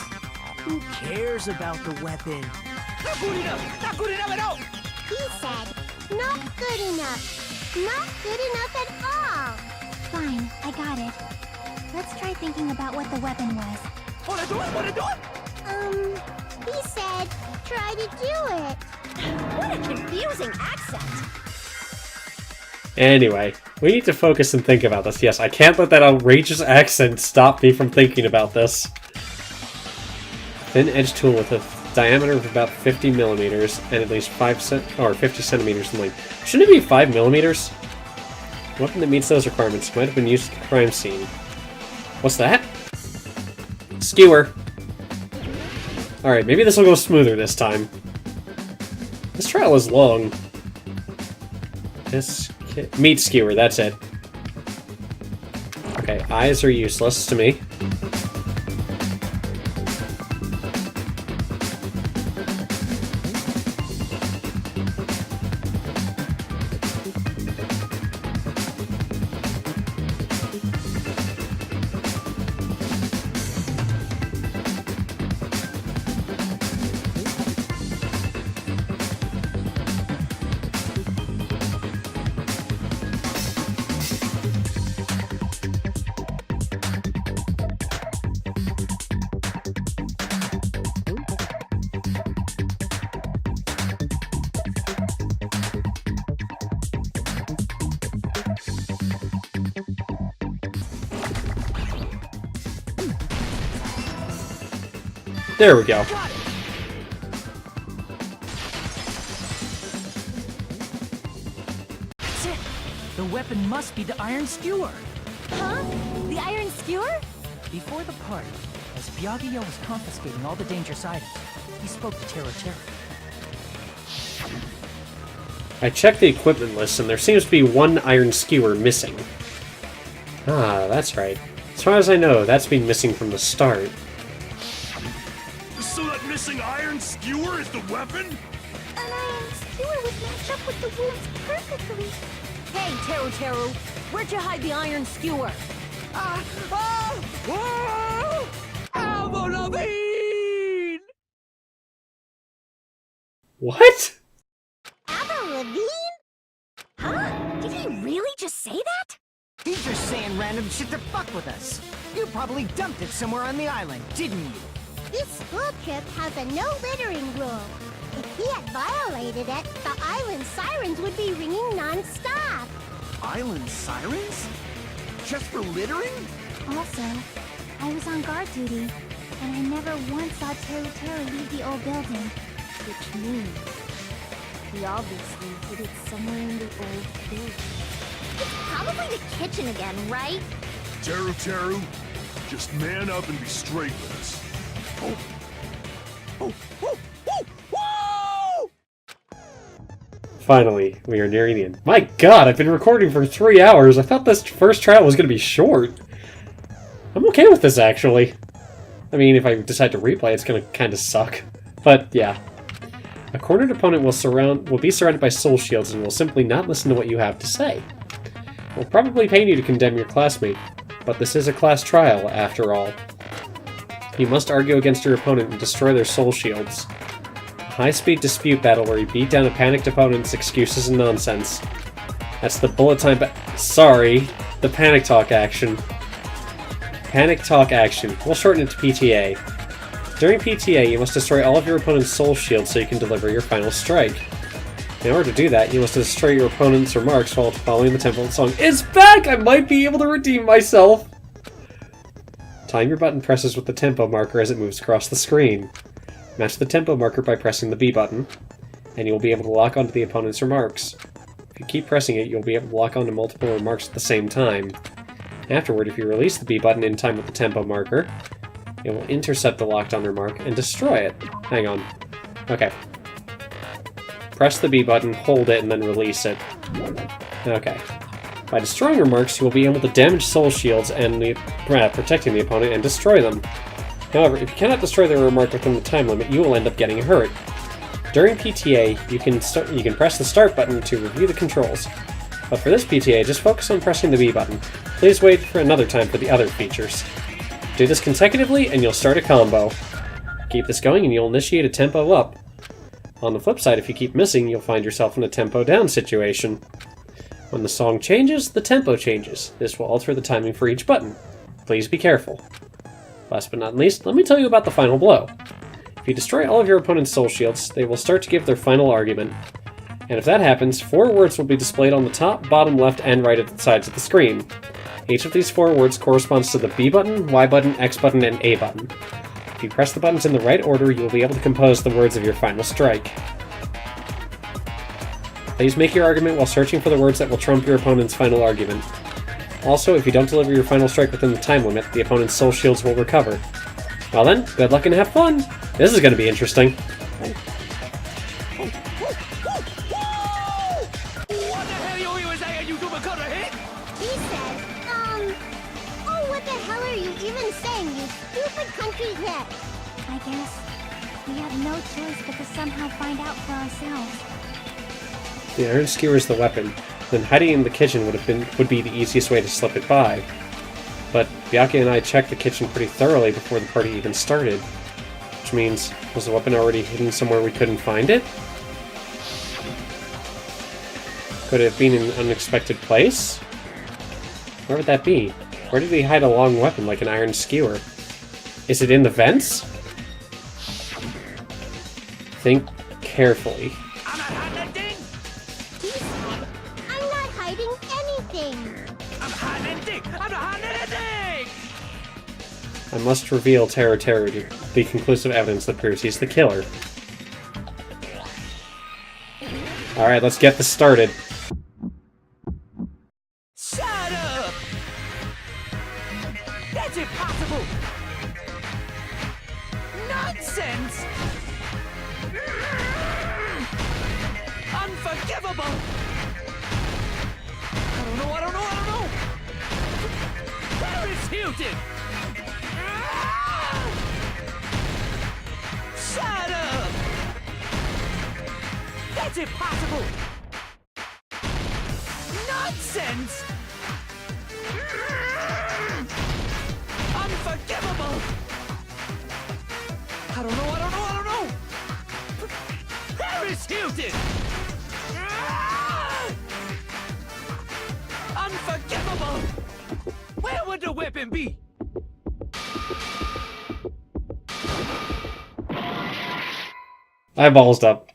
who cares about the weapon? Not good enough! Not good enough at all! He said, not good enough. Not good enough at all. Fine, I got it. Let's try thinking about what the weapon was. Wanna do it? He said, try to do it. What a confusing accent. Anyway, we need to focus and think about this. Yes, I can't let that outrageous accent stop me from thinking about this. Thin edge tool with a diameter of about 50 millimeters and at least 50 centimeters in length. Shouldn't it be 5 millimeters? Weapon that meets those requirements might have been used at the crime scene. What's that? Skewer. Alright, maybe this will go smoother this time. This trial is long. Meat skewer, that's it. Okay, eyes are useless to me. There we go. That's it! The weapon must be the iron skewer! Huh? The iron skewer? Before the party, as Byakuya was confiscating all the dangerous items, he spoke to Teru. I checked the equipment list and there seems to be one iron skewer missing. Ah, that's right. It's far as I know, that's been missing from the start. So that missing iron skewer is the weapon? An iron skewer would match up with the wounds perfectly. Hey, Teru, where'd you hide the iron skewer? What? Avril Lavigne? Huh? Did he really just say that? He's just saying random shit to fuck with us. You probably dumped it somewhere on the island, didn't you? This school trip has a no littering rule. If he had violated it, the island sirens would be ringing non-stop. Island sirens? Just for littering? Also, I was on guard duty, and I never once saw Teru leave the old building. Which means he obviously hid it somewhere in the old building. It's probably the kitchen again, right? Teru, just man up and be straight with us. Finally, we are nearing the end. My god, I've been recording for 3 hours. I thought this first trial was going to be short. I'm okay with this, actually. I mean, if I decide to replay, it's going to kind of suck. But, yeah. A cornered opponent will be surrounded by soul shields and will simply not listen to what you have to say. It will probably pain you to condemn your classmate, but this is a class trial, after all. You must argue against your opponent and destroy their soul shields. High-speed dispute battle where you beat down a panicked opponent's excuses and nonsense. That's the bullet time the panic talk action. Panic talk action. We'll shorten it to PTA. During PTA, you must destroy all of your opponent's soul shields so you can deliver your final strike. In order to do that, you must destroy your opponent's remarks while following the tempo of the song. It's back! I might be able to redeem myself! Time your button presses with the tempo marker as it moves across the screen. Match the tempo marker by pressing the B button, and you will be able to lock onto the opponent's remarks. If you keep pressing it, you'll be able to lock onto multiple remarks at the same time. Afterward, if you release the B button in time with the tempo marker, it will intercept the locked-on remark and destroy it. Hang on. Okay. Press the B button, hold it, and then release it. Okay. By destroying remarks, you will be able to damage soul shields and protecting the opponent and destroy them. However, if you cannot destroy the remark within the time limit, you will end up getting hurt. During PTA, you can press the start button to review the controls. But for this PTA, just focus on pressing the B button. Please wait for another time for the other features. Do this consecutively, and you'll start a combo. Keep this going, and you'll initiate a tempo up. On the flip side, if you keep missing, you'll find yourself in a tempo down situation. When the song changes, the tempo changes. This will alter the timing for each button. Please be careful. Last but not least, let me tell you about the final blow. If you destroy all of your opponent's soul shields, they will start to give their final argument. And if that happens, 4 words will be displayed on the top, bottom, left, and right of the sides of the screen. Each of these 4 words corresponds to the B button, Y button, X button, and A button. If you press the buttons in the right order, you will be able to compose the words of your final strike. Please make your argument while searching for the words that will trump your opponent's final argument. Also, if you don't deliver your final strike within the time limit, the opponent's soul shields will recover. Well then, good luck and have fun! This is going to be interesting. What the hell you even saying, you super cutter hit? He said, oh, what the hell are you even saying, you stupid country vet? I guess we have no choice but to somehow find out for ourselves. The iron skewer is the weapon, then hiding in the kitchen would be the easiest way to slip it by. But Byakuya and I checked the kitchen pretty thoroughly before the party even started. Which means, was the weapon already hidden somewhere we couldn't find it? Could it have been in an unexpected place? Where would that be? Where did he hide a long weapon like an iron skewer? Is it in the vents? Think carefully. He said, I'm not hiding anything. I must reveal Teru to the conclusive evidence that proves he's the killer. Alright, let's get this started. Shut up! That's impossible! Nonsense! Unforgivable! I don't know! Where is he? Hilton! Shut up! That's impossible! Nonsense! Unforgivable! I don't know! Paris Hilton! Unforgivable! Where would the weapon be? Eyeballs up.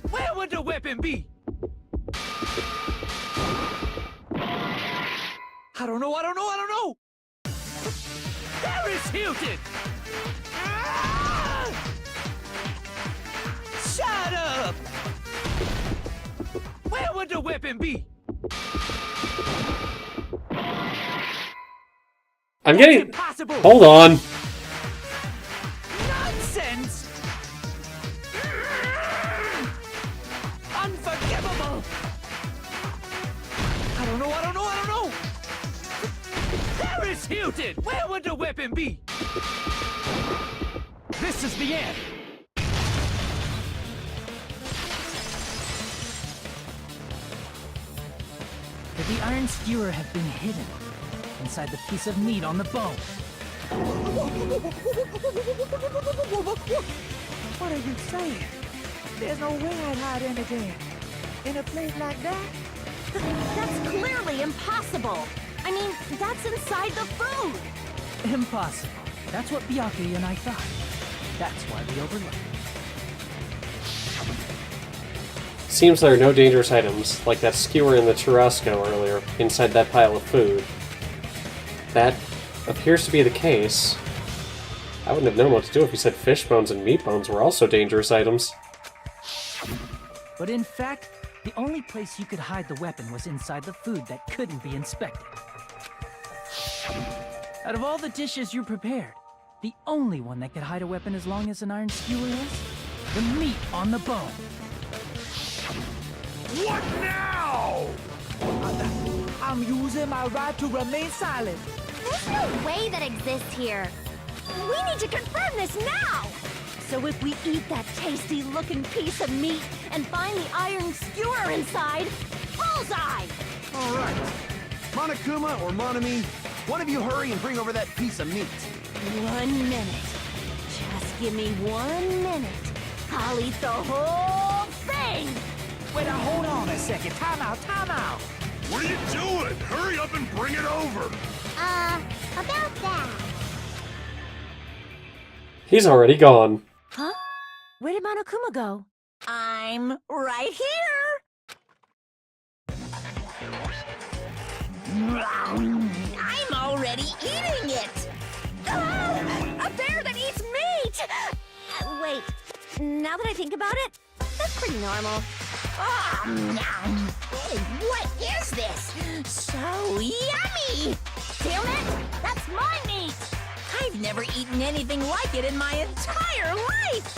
Where would the weapon be? I don't know! Paris Hilton! Shut up! Where would the weapon be? I'm getting... Impossible! Hold on. Nonsense! Unforgivable! I don't know! Paris Hilton! Where would the weapon be? This is the end! Could the iron skewer have been hidden inside the piece of meat on the bone? What are you saying? There's no way I'd hide anything in a place like that. That's clearly impossible. I mean, that's inside the food. Impossible. That's what Byakuya and I thought. That's why we overlooked it. Seems there are no dangerous items, like that skewer in the churrasco earlier, inside that pile of food. That appears to be the case. I wouldn't have known what to do if you said fish bones and meat bones were also dangerous items. But in fact, the only place you could hide the weapon was inside the food that couldn't be inspected. Out of all the dishes you prepared, the only one that could hide a weapon as long as an iron skewer is the meat on the bone. What now? I'm using my right to remain silent. There's no way that exists here. We need to confirm this now! So if we eat that tasty-looking piece of meat and find the iron skewer inside, bullseye! All right. Monokuma or Monami, one of you hurry and bring over that piece of meat. 1 minute. Just give me 1 minute. I'll eat the whole thing! Wait, now hold on a second. Time out. What are you doing? Hurry up and bring it over! About that. He's already gone. Huh? Where did Monokuma go? I'm right here! I'm already eating it! A bear that eats meat! Wait, now that I think about it, that's pretty normal. What is this? So yummy! Damn it! That's my meat! I've never eaten anything like it in my entire life!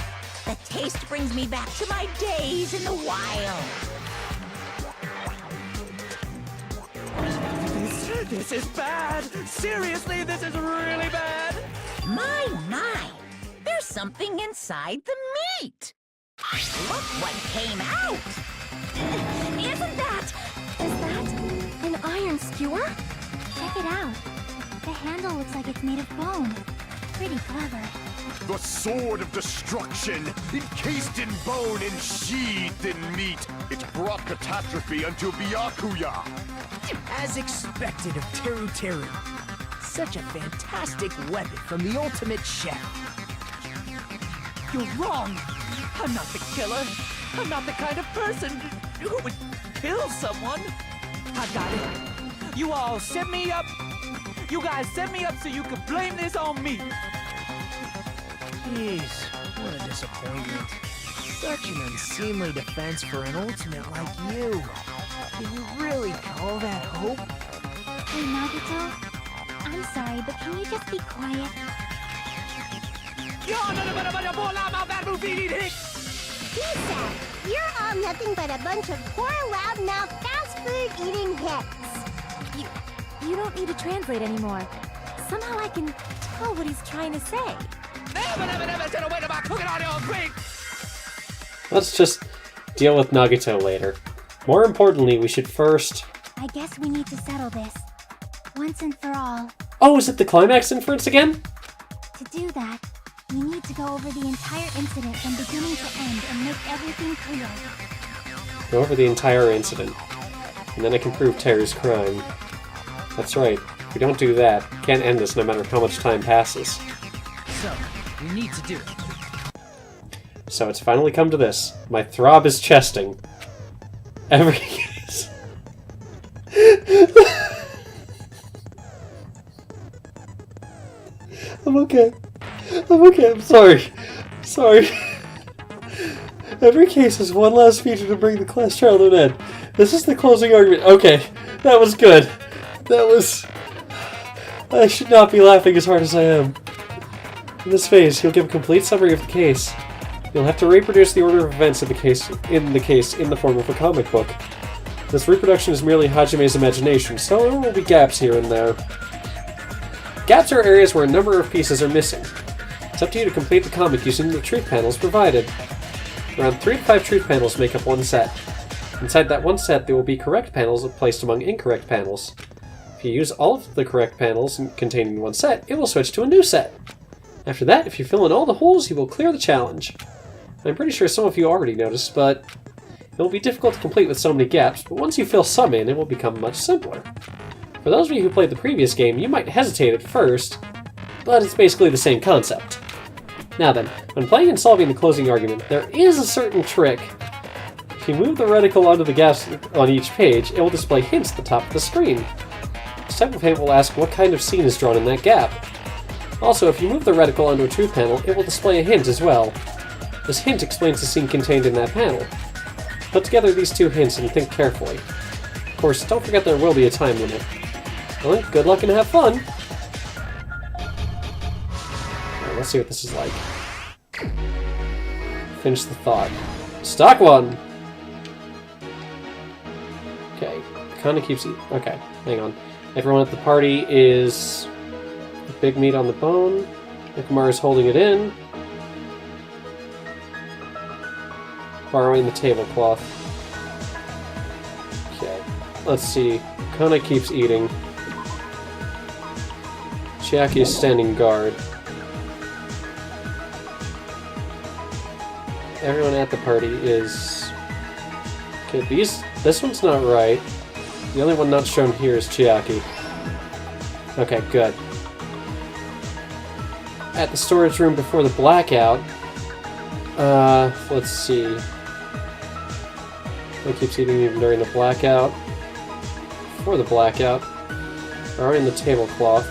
The taste brings me back to my days in the wild. This is bad. Seriously, this is really bad. My. There's something inside the meat. Look what came out. Isn't that... Is that an iron skewer? Check it out. The handle looks like it's made of bone. Pretty clever. The sword of destruction, encased in bone and sheathed in meat. It brought catastrophe unto Byakuya. As expected of Teru Teru. Such a fantastic weapon from the ultimate chef. You're wrong. I'm not the killer. I'm not the kind of person who would kill someone. I got it. You all set me up. You guys set me up so you could blame this on me. Jeez, what a disappointment. Such an unseemly defense for an ultimate like you. Can you really call that hope? Hey, Nagito, I I'm sorry, but can you just be quiet? Lisa, you're all nothing but a bunch of poor, loudmouth, fast food eating hicks. You don't need to translate anymore. Somehow I can tell what he's trying to say. Let's just deal with Nagito later. More importantly, we should first... I guess we need to settle this. Once and for all. Oh, is it the climax inference again? To do that, we need to go over the entire incident from beginning to end and make everything clear. Go over the entire incident. And then I can prove Terry's crime. That's right. If we don't do that, we can't end this no matter how much time passes. So, we need to do it. So it's finally come to this. My throb is chesting. Every case. I'm okay. I'm okay, I'm sorry. Sorry. Every case has one last feature to bring the class trial to an end. This is the closing argument. Okay, that was good. That was... I should not be laughing as hard as I am. In this phase, you'll give a complete summary of the case. You'll have to reproduce the order of events of the case in the form of a comic book. This reproduction is merely Hajime's imagination, so there will be gaps here and there. Gaps are areas where a number of pieces are missing. It's up to you to complete the comic using the truth panels provided. Around 3 to 5 truth panels make up one set. Inside that one set, there will be correct panels placed among incorrect panels. If you use all of the correct panels contained in one set, it will switch to a new set. After that, if you fill in all the holes, you will clear the challenge. I'm pretty sure some of you already noticed, but it will be difficult to complete with so many gaps, but once you fill some in, it will become much simpler. For those of you who played the previous game, you might hesitate at first, but it's basically the same concept. Now then, when playing and solving the closing argument, there is a certain trick. If you move the reticle onto the gaps on each page, it will display hints at the top of the screen. This type of hint will ask what kind of scene is drawn in that gap. Also, if you move the reticle onto a truth panel, it will display a hint as well. This hint explains the scene contained in that panel. Put together these two hints and think carefully. Of course, don't forget there will be a time limit. Well, good luck and have fun! Right, let's see what this is like. Finish the thought. Stock one! Okay, kinda keeps eating. Okay, hang on. Everyone at the party is... big meat on the bone. Nikomar is holding it in. Borrowing the tablecloth. Okay, let's see. Kana keeps eating. Chiaki is standing guard. Everyone at the party is... Okay, this one's not right. The only one not shown here is Chiaki. Okay, good. At the storage room before the blackout... let's see... He keeps eating even during the blackout. Before the blackout. Borrowing the tablecloth.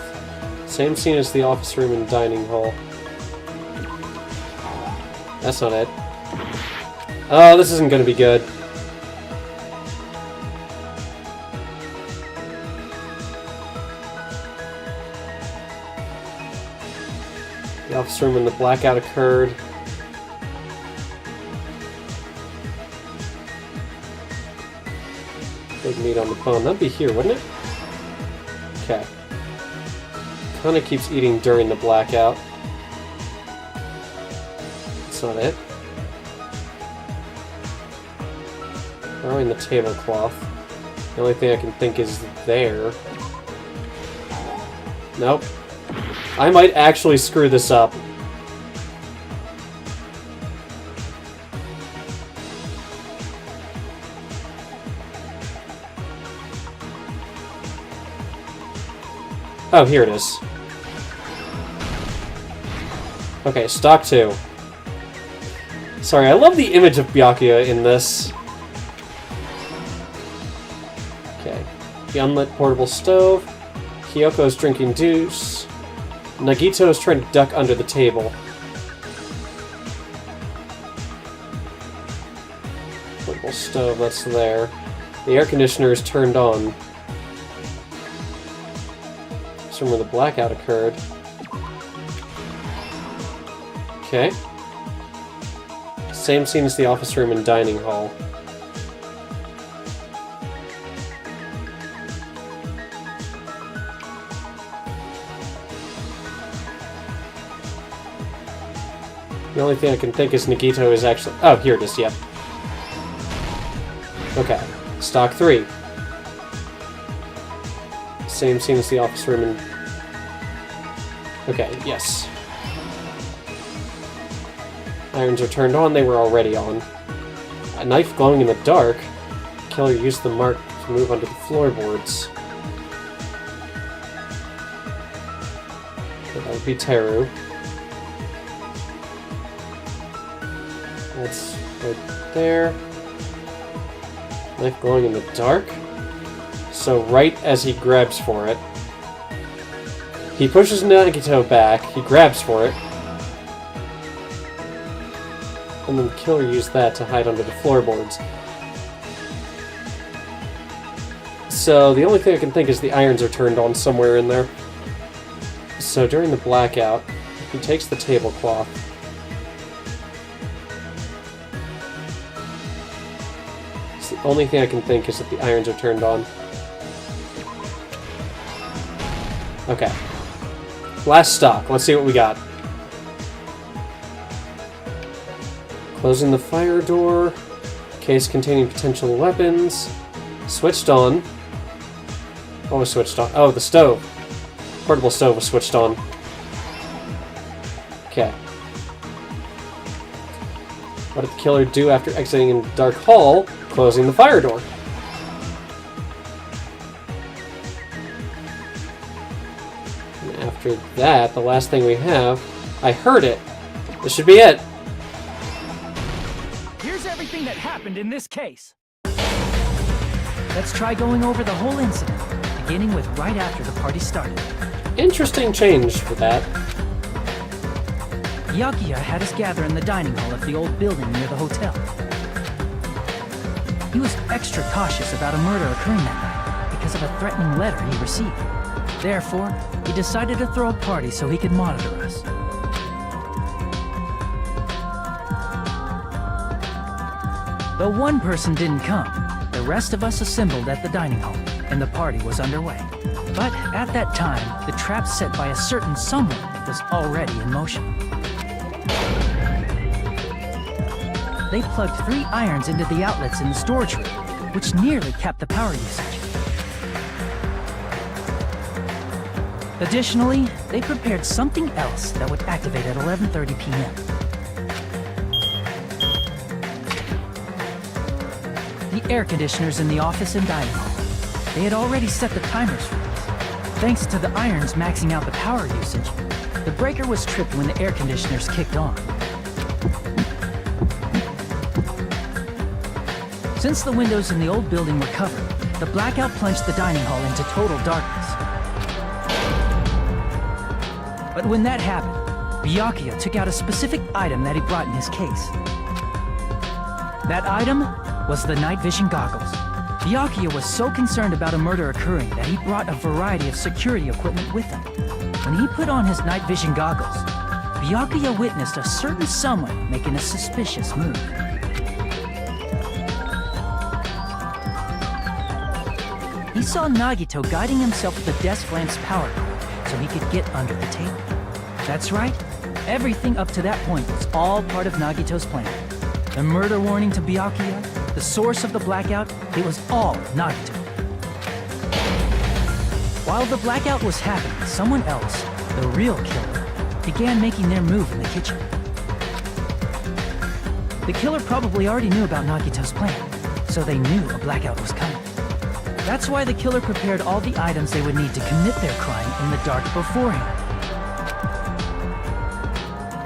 Same scene as the office room and dining hall. That's not it. Oh, this isn't gonna be good. The office room when the blackout occurred. Big meat on the bone. That'd be here, wouldn't it? Okay. Kana keeps eating during the blackout. That's not it. Borrowing the tablecloth. The only thing I can think is there. Nope. I might actually screw this up. Oh, here it is. Okay, stock 2. Sorry, I love the image of Byakuya in this. Okay. The unlit portable stove. Kyoko's drinking juice. Nagito is trying to duck under the table. Portable stove, that's there. The air conditioner is turned on. classroom where the blackout occurred. Okay. Same scene as the office room and dining hall. The only thing I can think is Nagito is actually... Oh, here it is, yep. Okay. Stock 3. Same scene as the office room and... Okay, yes. Irons are turned on, they were already on. A knife glowing in the dark. The killer used the mark to move onto the floorboards. Okay, that would be Teru. That's right there. Knife glowing in the dark. So right as he grabs for it, he pushes Nagito back, he grabs for it, and then the killer used that to hide under the floorboards. So the only thing I can think is the irons are turned on somewhere in there. So during the blackout, he takes the tablecloth, the only thing I can think is that the irons are turned on. Okay. Last stock. Let's see what we got. Closing the fire door. Case containing potential weapons. Switched on. What was switched on? Oh, the stove. Portable stove was switched on. Okay. What did the killer do after exiting in the dark hall? Closing the fire door. And after that, the last thing we have, I heard it. This should be it. Here's everything that happened in this case. Let's try going over the whole incident, beginning with right after the party started. Interesting change for that. Byakuya had us gather in the dining hall of the old building near the hotel. He was extra cautious about a murder occurring that night because of a threatening letter he received. Therefore, he decided to throw a party so he could monitor us. Though one person didn't come, the rest of us assembled at the dining hall, and the party was underway. But at that time, the trap set by a certain someone was already in motion. They plugged 3 irons into the outlets in the storage room, which nearly capped the power usage. Additionally, they prepared something else that would activate at 11:30 p.m. The air conditioners in the office and dining hall. They had already set the timers for this. Thanks to the irons maxing out the power usage, the breaker was tripped when the air conditioners kicked on. Since the windows in the old building were covered, the blackout plunged the dining hall into total darkness. But when that happened, Byakuya took out a specific item that he brought in his case. That item was the night vision goggles. Byakuya was so concerned about a murder occurring that he brought a variety of security equipment with him. When he put on his night vision goggles, Byakuya witnessed a certain someone making a suspicious move. He saw Nagito guiding himself with the desk lamp's power cord so he could get under the table. That's right, everything up to that point was all part of Nagito's plan. The murder warning to Byakuya, the source of the blackout, it was all Nagito. While the blackout was happening, someone else, the real killer, began making their move in the kitchen. The killer probably already knew about Nagito's plan, so they knew a blackout was coming. That's why the killer prepared all the items they would need to commit their crime in the dark beforehand.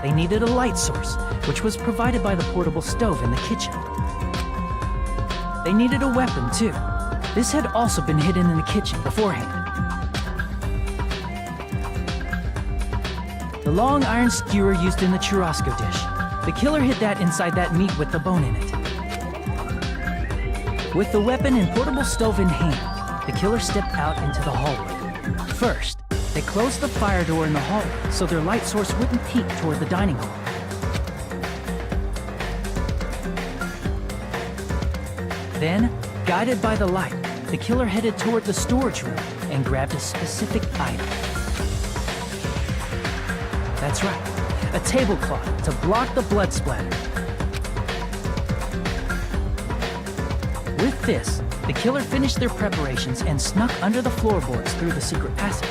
They needed a light source, which was provided by the portable stove in the kitchen. They needed a weapon, too. This had also been hidden in the kitchen beforehand. The long iron skewer used in the churrasco dish. The killer hid that inside that meat with the bone in it. With the weapon and portable stove in hand, the killer stepped out into the hallway. First, They closed the fire door in the hallway so their light source wouldn't peek toward the dining hall. Then, guided by the light, the killer headed toward the storage room and grabbed a specific item. That's right, a tablecloth to block the blood splatter. With this, the killer finished their preparations and snuck under the floorboards through the secret passage.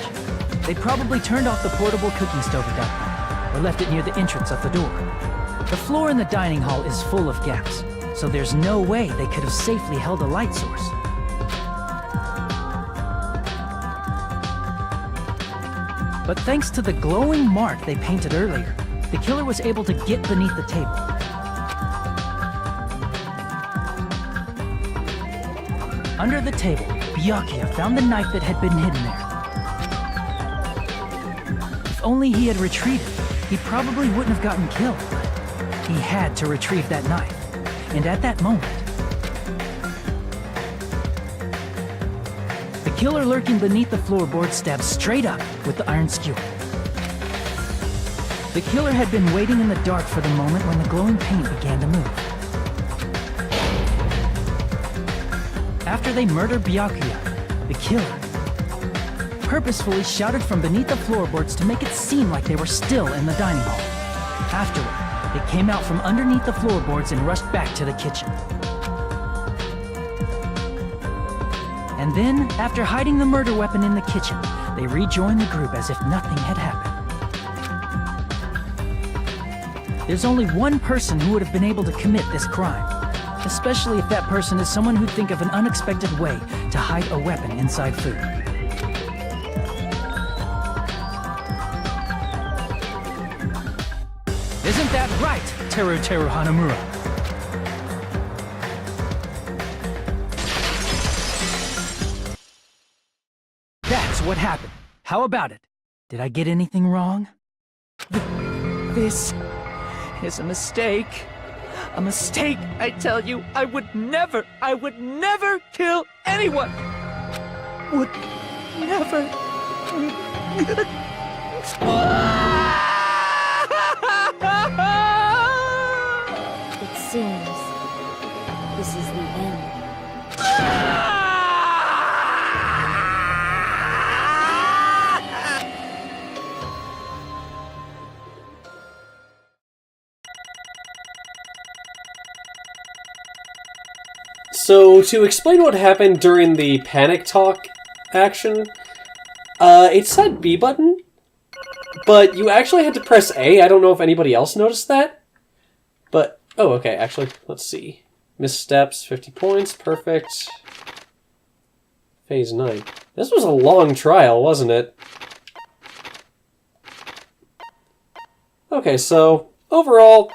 They probably turned off the portable cooking stove at that point, or left it near the entrance of the door. The floor in the dining hall is full of gaps, so there's no way they could have safely held a light source. But thanks to the glowing mark they painted earlier, the killer was able to get beneath the table. Under the table, Byakuya found the knife that had been hidden there. If only he had retreated, he probably wouldn't have gotten killed. He had to retrieve that knife. And at that moment, the killer lurking beneath the floorboard stabbed straight up with the iron skewer. The killer had been waiting in the dark for the moment when the glowing paint began to move. After they murdered Byakuya, the killer purposefully shouted from beneath the floorboards to make it seem like they were still in the dining hall. Afterward, they came out from underneath the floorboards and rushed back to the kitchen. And then, after hiding the murder weapon in the kitchen, they rejoined the group as if nothing had happened. There's only one person who would have been able to commit this crime, especially if that person is someone who'd think of an unexpected way to hide a weapon inside food. Isn't that right, Teru Hanamura? That's what happened. How about it? Did I get anything wrong? This is a mistake. A mistake, I tell you. I would never kill anyone. Would never. It seems this is the end. So, to explain what happened during the panic talk action, it said B button, but you actually had to press A. I don't know if anybody else noticed that. But, oh, okay, actually, let's see. Missteps, 50 points, perfect. Phase 9. This was a long trial, wasn't it? Okay, so, overall,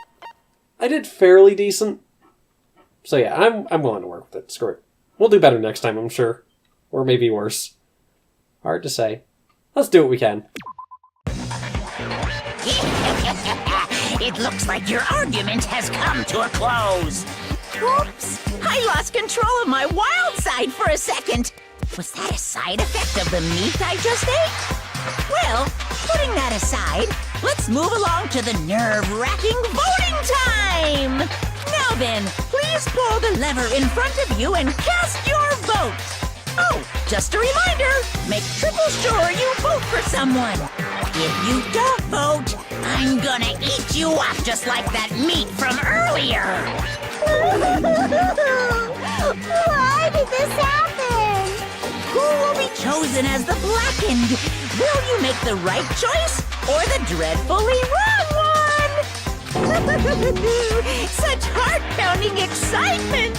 I did fairly decent. So yeah, I'm willing to work with it. Screw it. We'll do better next time, I'm sure. Or maybe worse. Hard to say. Let's do what we can. It looks like your argument has come to a close. Oops! I lost control of my wild side for a second. Was that a side effect of the meat I just ate? Well, putting that aside, let's move along to the nerve-wracking voting time! Now then, please pull the lever in front of you and cast your vote. Oh, just a reminder, make triple sure you vote for someone. If you don't vote, I'm gonna eat you up just like that meat from earlier. Why did this happen? Who will be chosen as the blackened? Will you make the right choice or the dreadfully wrong one? Such heart-pounding excitement!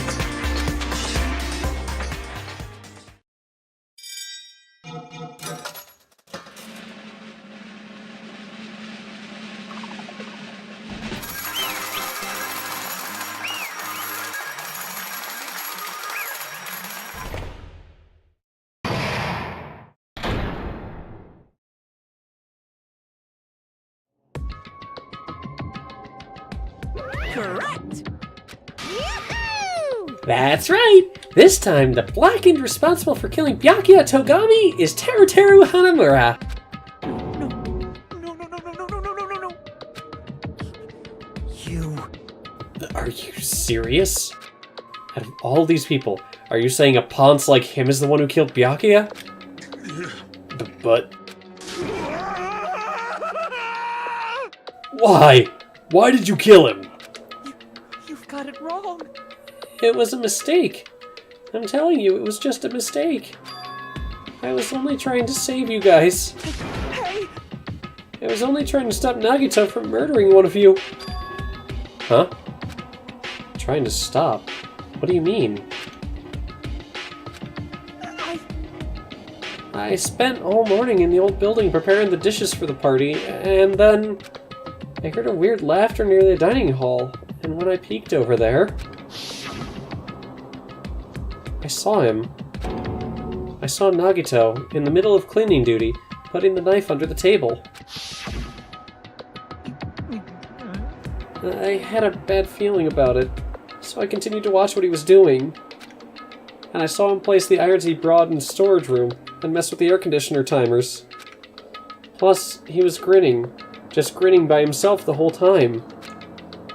Correct! That's right! This time, the blackened responsible for killing Byakuya Togami is Teru Hanamura. You... Are you serious? Out of all these people, are you saying a ponce like him is the one who killed Byakuya? But... Why? Why did you kill him? You've got it wrong. It was a mistake. I'm telling you, it was just a mistake. I was only trying to save you guys. Hey! I was only trying to stop Nagito from murdering one of you. Huh? Trying to stop? What do you mean? I spent all morning in the old building preparing the dishes for the party, and then I heard a weird laughter near the dining hall, and when I peeked over there, I saw him. I saw Nagito in the middle of cleaning duty, putting the knife under the table. I had a bad feeling about it, so I continued to watch what he was doing. And I saw him place the irons he brought in the storage room and mess with the air conditioner timers. Plus, he was grinning, just grinning by himself the whole time.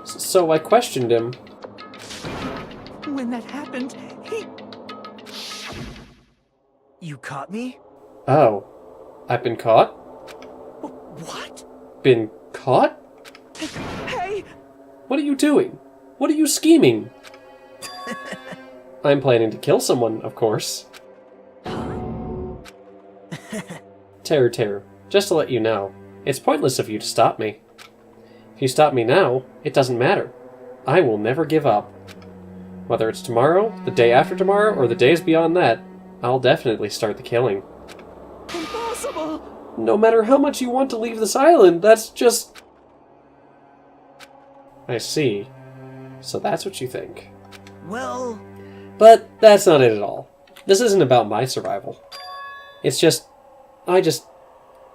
So I questioned him. When that happened, he... You caught me? Oh. I've been caught? What? Been caught? Hey! What are you doing? What are you scheming? I'm planning to kill someone, of course. Teru, just to let you know, it's pointless of you to stop me. If you stop me now, it doesn't matter. I will never give up. Whether it's tomorrow, the day after tomorrow, or the days beyond that, I'll definitely start the killing. Impossible! No matter how much you want to leave this island, that's just... I see. So that's what you think. Well... But that's not it at all. This isn't about my survival. It's just... I just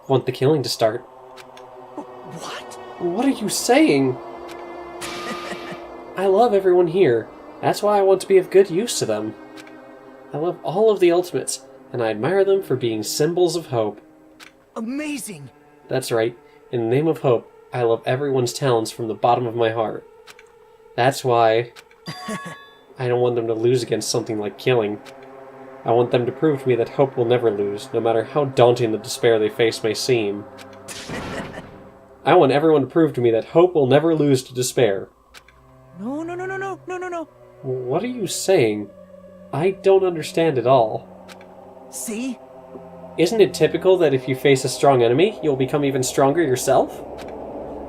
want the killing to start. What? What are you saying? I love everyone here. That's why I want to be of good use to them. I love all of the Ultimates, and I admire them for being symbols of hope. Amazing! That's right. In the name of hope, I love everyone's talents from the bottom of my heart. That's why I don't want them to lose against something like killing. I want them to prove to me that hope will never lose, no matter how daunting the despair they face may seem. I want everyone to prove to me that hope will never lose to despair. No. What are you saying? I don't understand at all. See? Isn't it typical that if you face a strong enemy, you'll become even stronger yourself?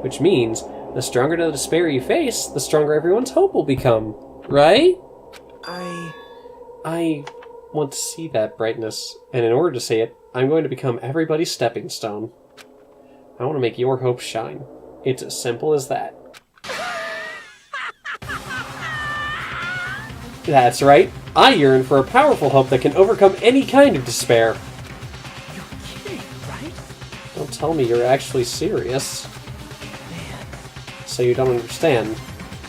Which means, the stronger the despair you face, the stronger everyone's hope will become. Right? I want to see that brightness, and in order to see it, I'm going to become everybody's stepping stone. I want to make your hope shine. It's as simple as that. That's right. I yearn for a powerful hope that can overcome any kind of despair. You're kidding, right? Don't tell me you're actually serious. Man. So you don't understand.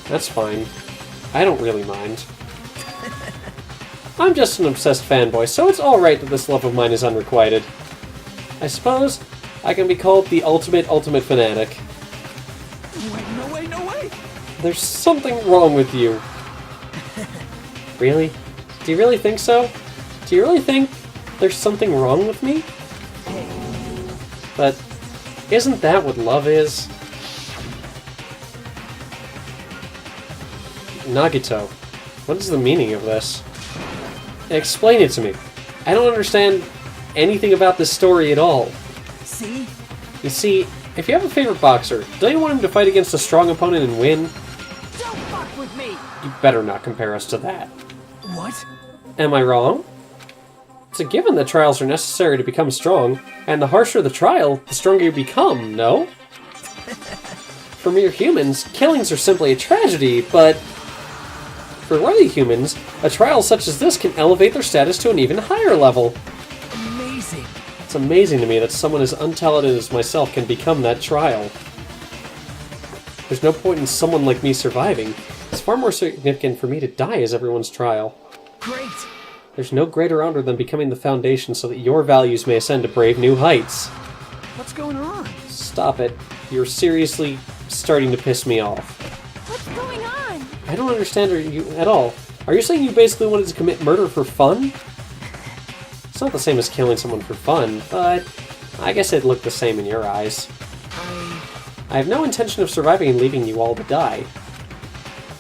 That's fine. I don't really mind. I'm just an obsessed fanboy, so it's alright that this love of mine is unrequited. I suppose I can be called the ultimate fanatic. Wait, no way! There's something wrong with you. Really? Do you really think so? Do you really think there's something wrong with me? But isn't that what love is? Nagito, what is the meaning of this? Explain it to me. I don't understand anything about this story at all. See? You see, if you have a favorite boxer, don't you want him to fight against a strong opponent and win? Don't fuck with me! You better not compare us to that. What? Am I wrong? It's a given that trials are necessary to become strong, and the harsher the trial, the stronger you become, no? For mere humans, killings are simply a tragedy, but for worthy humans, a trial such as this can elevate their status to an even higher level. Amazing. It's amazing to me that someone as untalented as myself can become that trial. There's no point in someone like me surviving. It's far more significant for me to die as everyone's trial. Great. There's no greater honor than becoming the foundation so that your values may ascend to brave new heights. What's going on? Stop it. You're seriously starting to piss me off. What's going on? I don't understand you at all. Are you saying you basically wanted to commit murder for fun? It's not the same as killing someone for fun, but I guess it looked the same in your eyes. I have no intention of surviving and leaving you all to die.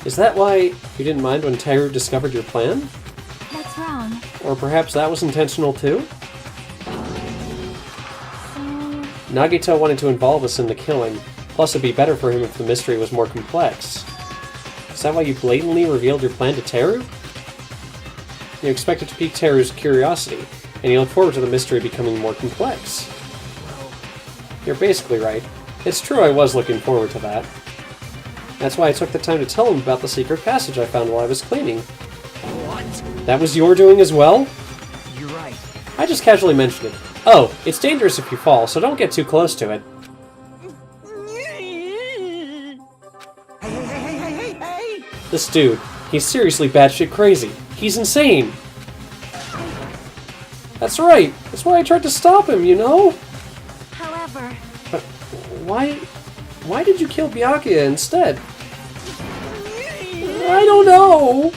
Is that why you didn't mind when Teru discovered your plan? What's wrong? Or perhaps that was intentional too? Nagito wanted to involve us in the killing, plus it'd be better for him if the mystery was more complex. Is that why you blatantly revealed your plan to Teru? You expected to pique Teru's curiosity, and you look forward to the mystery becoming more complex. You're basically right. It's true I was looking forward to that. That's why I took the time to tell him about the secret passage I found while I was cleaning. What? That was your doing as well? You're right. I just casually mentioned it. Oh, it's dangerous if you fall, so don't get too close to it. Hey! This dude, he's seriously batshit crazy. He's insane. That's right. That's why I tried to stop him, you know? However... But why did you kill Byakuya instead? I don't know!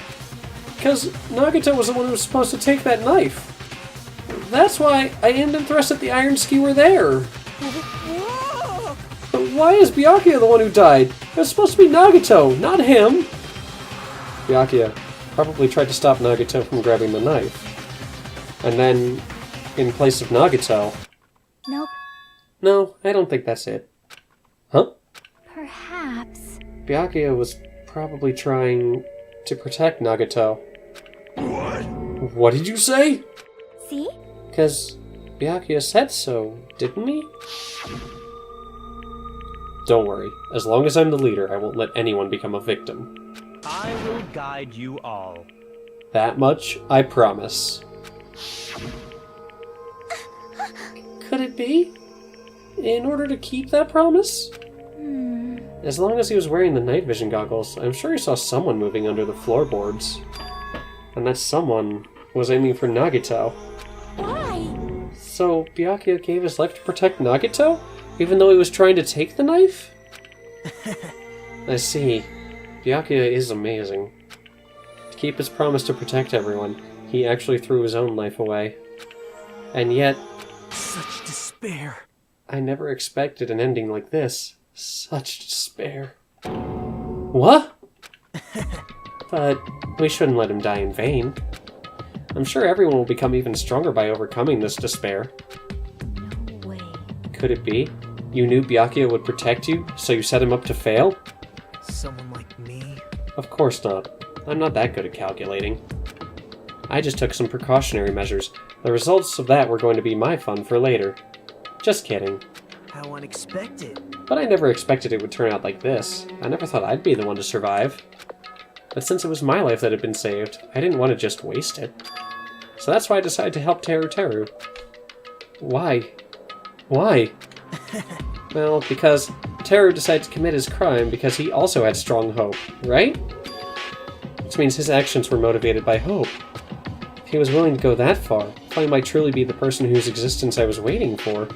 Because Nagito was the one who was supposed to take that knife. That's why I aimed and thrusted the iron skewer there. But why is Byakuya the one who died? It was supposed to be Nagito, not him! Byakuya probably tried to stop Nagito from grabbing the knife. And then, in place of Nagito... Nope. No, I don't think that's it. Huh? Perhaps. Byakuya was probably trying to protect Nagito. What? What did you say? See? Because Byakuya said so, didn't he? Don't worry. As long as I'm the leader, I won't let anyone become a victim. I will guide you all. That much, I promise. Could it be? In order to keep that promise? As long as he was wearing the night vision goggles, I'm sure he saw someone moving under the floorboards. And that someone was aiming for Nagito. Why? So, Byakuya gave his life to protect Nagito? Even though he was trying to take the knife? I see. Byakuya is amazing. To keep his promise to protect everyone, he actually threw his own life away. And yet... Such despair. I never expected an ending like this. Such despair. What? But we shouldn't let him die in vain. I'm sure everyone will become even stronger by overcoming this despair. No way. Could it be? You knew Byakuya would protect you, so you set him up to fail? Someone like me? Of course not. I'm not that good at calculating. I just took some precautionary measures. The results of that were going to be my fun for later. Just kidding. How unexpected. But I never expected it would turn out like this. I never thought I'd be the one to survive. But since it was my life that had been saved, I didn't want to just waste it. So that's why I decided to help Teru. Why? Why? Well, because Teru decided to commit his crime because he also had strong hope, right? Which means his actions were motivated by hope. If he was willing to go that far, he might truly be the person whose existence I was waiting for.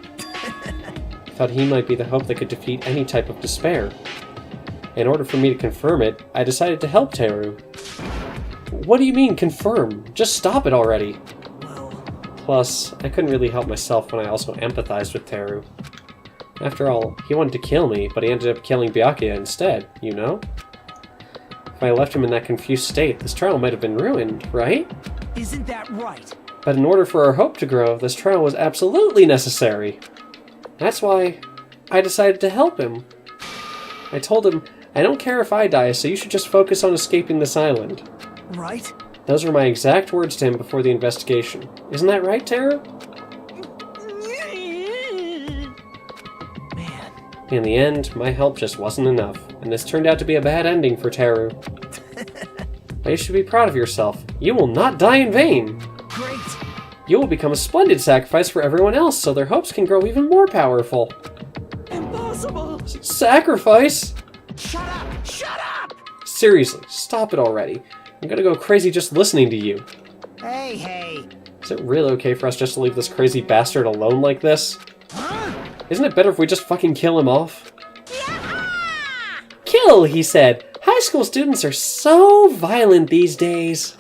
I thought he might be the hope that could defeat any type of despair. In order for me to confirm it, I decided to help Teru. What do you mean, confirm? Just stop it already! Well... Plus, I couldn't really help myself when I also empathized with Teru. After all, he wanted to kill me, but he ended up killing Byakuya instead, you know? If I left him in that confused state, this trial might have been ruined, right? Isn't that right? But in order for our hope to grow, this trial was absolutely necessary. That's why I decided to help him. I told him, I don't care if I die, so you should just focus on escaping this island. Right? Those were my exact words to him before the investigation. Isn't that right, Teru? Man. In the end, my help just wasn't enough, and this turned out to be a bad ending for Teru. But you should be proud of yourself. You will not die in vain! Great! You will become a splendid sacrifice for everyone else, so their hopes can grow even more powerful. Impossible! Sacrifice? Shut up! Shut up! Seriously, stop it already. I'm gonna go crazy just listening to you. Hey! Is it really okay for us just to leave this crazy bastard alone like this? Huh? Isn't it better if we just fucking kill him off? Yeah! Kill kill, he said. High school students are so violent these days.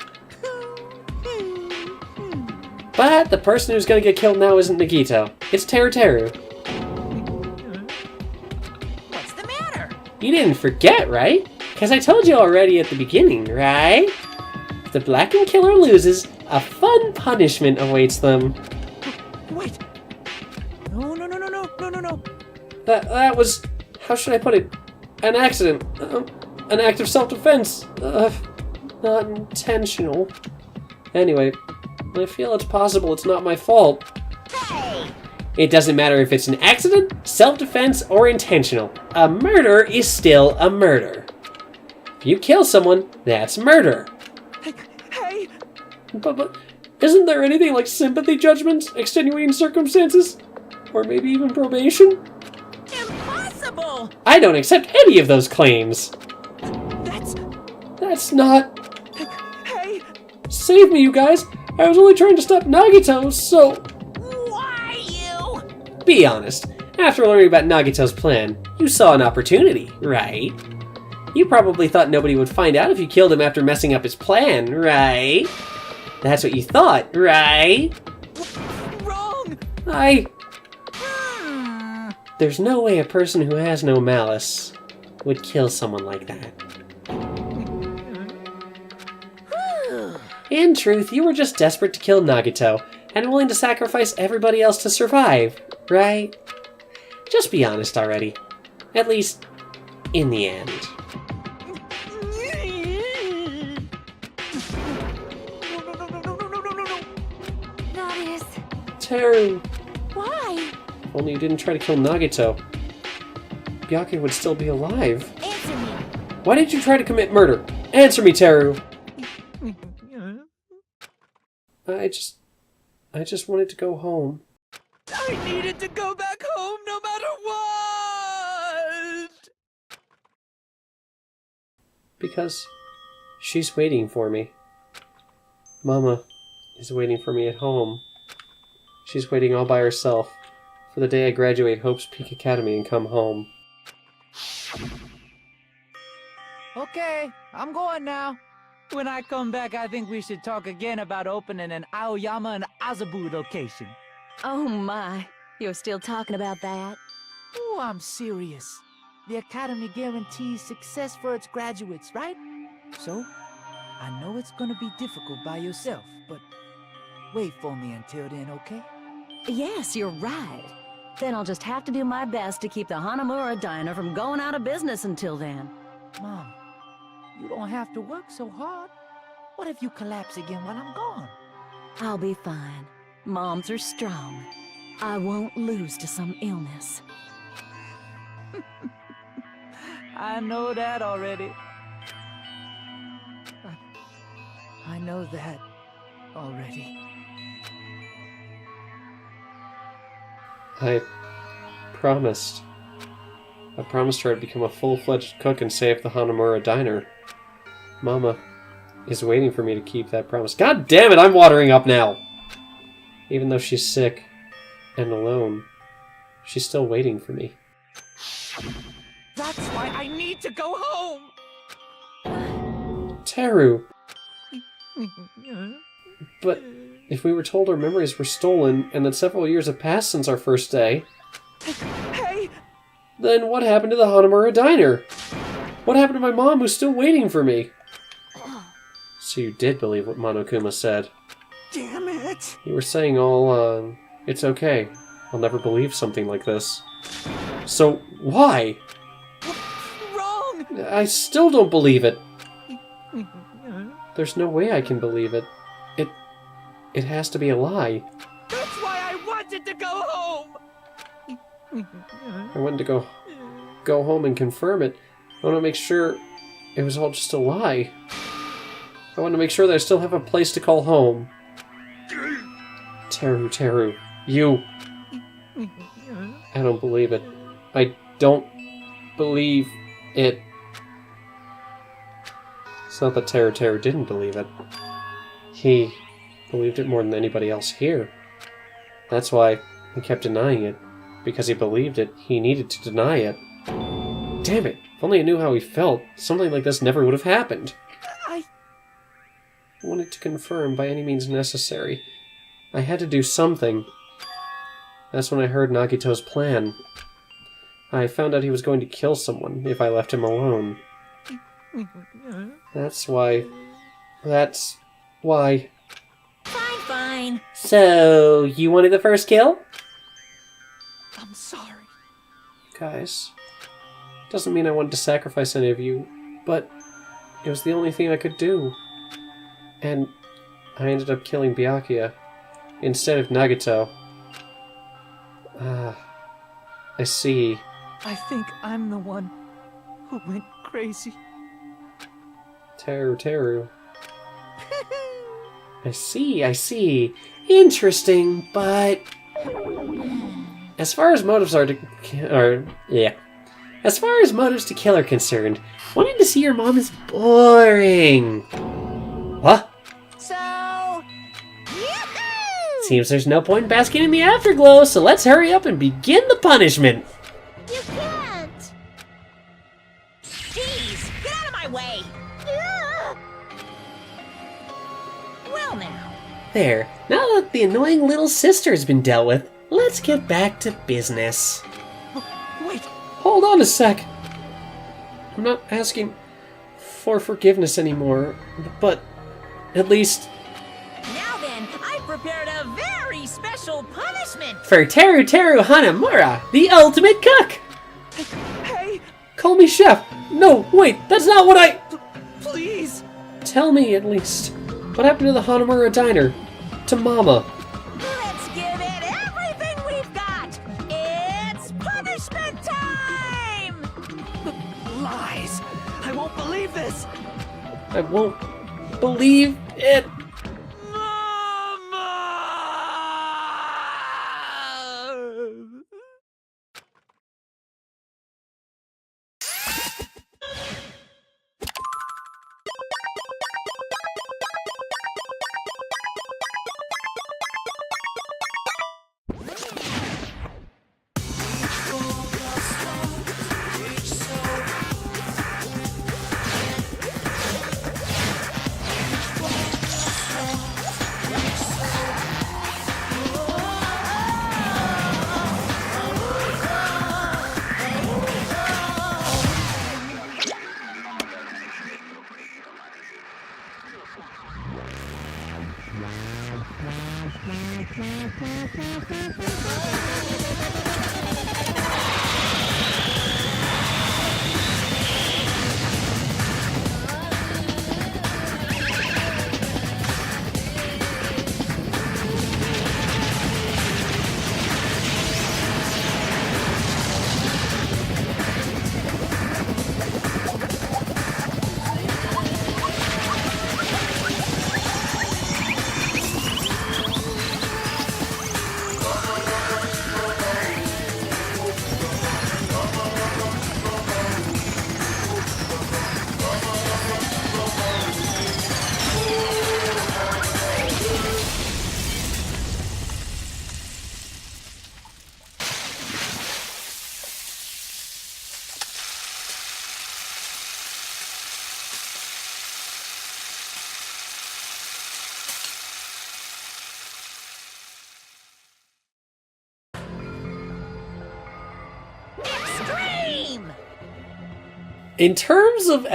But the person who's gonna get killed now isn't Nagito. It's Teru. What's the matter? You didn't forget, right? Because I told you already at the beginning, right? If the blackened killer loses, a fun punishment awaits them. Wait. No. That was... how should I put it? An accident. An act of self-defense. Not intentional. Anyway, I feel it's possible it's not my fault. Hey! It doesn't matter if it's an accident, self-defense, or intentional. A murder is still a murder. If you kill someone, that's murder. Hey! But isn't there anything like sympathy judgments, extenuating circumstances, or maybe even probation? Impossible! I don't accept any of those claims. That's not... Hey! Save me, you guys! I was only trying to stop Nagito, so... Why you? Be honest. After learning about Nagito's plan, you saw an opportunity, right? You probably thought nobody would find out if you killed him after messing up his plan, right? That's what you thought, right? Wrong! There's no way a person who has no malice would kill someone like that. In truth, you were just desperate to kill Nagito, and willing to sacrifice everybody else to survive, right? Just be honest already. At least, in the end. That is... Teru, Why? if only you didn't try to kill Nagito. Byakuya would still be alive. Answer me. Why did you try to commit murder? Answer me, Teru! I just wanted to go home. I needed to go back home no matter what! Because she's waiting for me. Mama is waiting for me at home. She's waiting all by herself for the day I graduate Hope's Peak Academy and come home. Okay, I'm going now. When I come back, I think we should talk again about opening an Aoyama and Azabu location. Oh my, you're still talking about that? Oh, I'm serious. The Academy guarantees success for its graduates, right? So, I know it's gonna be difficult by yourself, but wait for me until then, okay? Yes, you're right. Then I'll just have to do my best to keep the Hanamura Diner from going out of business until then. Mom, you don't have to work so hard. What if you collapse again while I'm gone? I'll be fine. Moms are strong. I won't lose to some illness. I know that already. I know that already. I promised her I'd become a full-fledged cook and save the Hanamura Diner. Mama is waiting for me to keep that promise. God damn it, I'm watering up now! Even though she's sick and alone, she's still waiting for me. That's why I need to go home! Teru! But if we were told our memories were stolen and that several years have passed since our first day... Hey! Then what happened to the Hanamura Diner? What happened to my mom who's still waiting for me? So you did believe what Monokuma said. Damn it! You were saying all along, it's okay. I'll never believe something like this. So, why? Wrong! I still don't believe it. There's no way I can believe it. It has to be a lie. That's why I wanted to go home! I wanted to go home and confirm it. I want to make sure it was all just a lie. I want to make sure that I still have a place to call home. Teru, you... I don't believe it. I don't believe it. It's not that Teru didn't believe it. He believed it more than anybody else here. That's why he kept denying it. Because he believed it, he needed to deny it. Damn it! If only I knew how he felt, something like this never would have happened. I wanted to confirm by any means necessary. I had to do something. That's when I heard Nagito's plan. I found out he was going to kill someone if I left him alone. That's why... Fine, fine. So, you wanted the first kill? I'm sorry. Guys, doesn't mean I wanted to sacrifice any of you, but it was the only thing I could do. And I ended up killing Byakuya instead of Nagito. I see. I think I'm the one who went crazy. Teru. I see. Interesting, but... As far as motives to kill are concerned, wanting to see your mom is boring. What? So... Yoo-hoo! Seems there's no point in basking in the afterglow, so let's hurry up and begin the punishment. You can't! Jeez, get out of my way! Well now. There, now that the annoying little sister's been dealt with, let's get back to business. Wait! Hold on a sec. I'm not asking for forgiveness anymore, but at least... Now then, I prepared a very special punishment! For Teru Hanamura, the ultimate cook! Hey! Call me chef! No, wait, that's not what I... Please! Tell me, at least, what happened to the Hanamura diner? To Mama? Let's give it everything we've got! It's punishment time! Lies! I won't believe this! I won't believe it! In terms of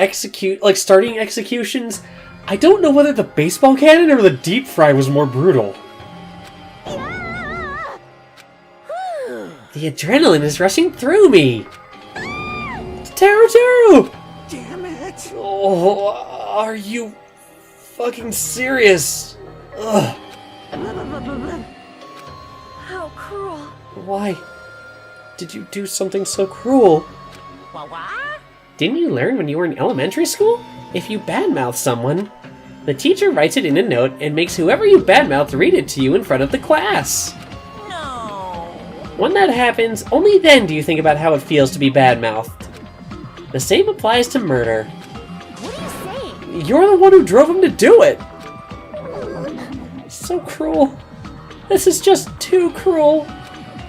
starting executions, I don't know whether the baseball cannon or the deep fry was more brutal. Yeah! The adrenaline is rushing through me! Teru! Damn it! Oh, are you fucking serious? Ugh. How cruel. Why did you do something so cruel? What? Didn't you learn when you were in elementary school? If you badmouth someone, the teacher writes it in a note and makes whoever you badmouth read it to you in front of the class. No. When that happens, only then do you think about how it feels to be badmouthed. The same applies to murder. What are you saying? You're the one who drove him to do it! So cruel. This is just too cruel.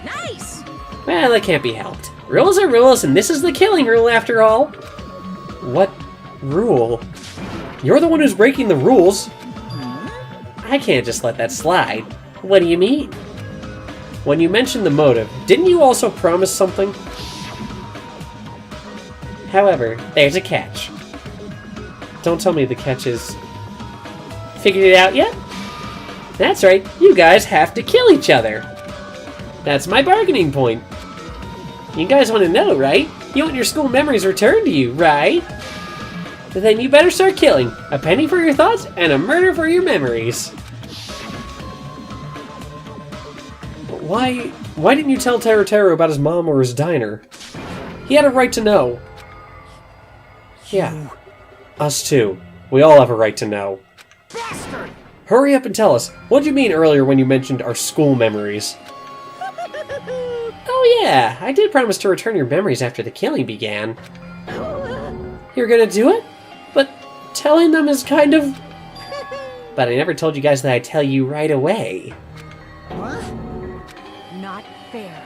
Nice. Well, that can't be helped. Rules are rules, and this is the killing rule after all. What rule? You're the one who's breaking the rules. I can't just let that slide. What do you mean? When you mentioned the motive, didn't you also promise something? However, there's a catch. Don't tell me the catch is... Figured it out yet? That's right, you guys have to kill each other. That's my bargaining point. You guys want to know, right? You want your school memories returned to you, right? Then you better start killing. A penny for your thoughts and a murder for your memories. Why didn't you tell Teru about his mom or his diner? He had a right to know. Yeah, us too. We all have a right to know. Bastard! Hurry up and tell us. What did you mean earlier when you mentioned our school memories? Oh yeah, I did promise to return your memories after the killing began. You're gonna do it? But telling them is kind of... But I never told you guys that I'd tell you right away. What? Not fair.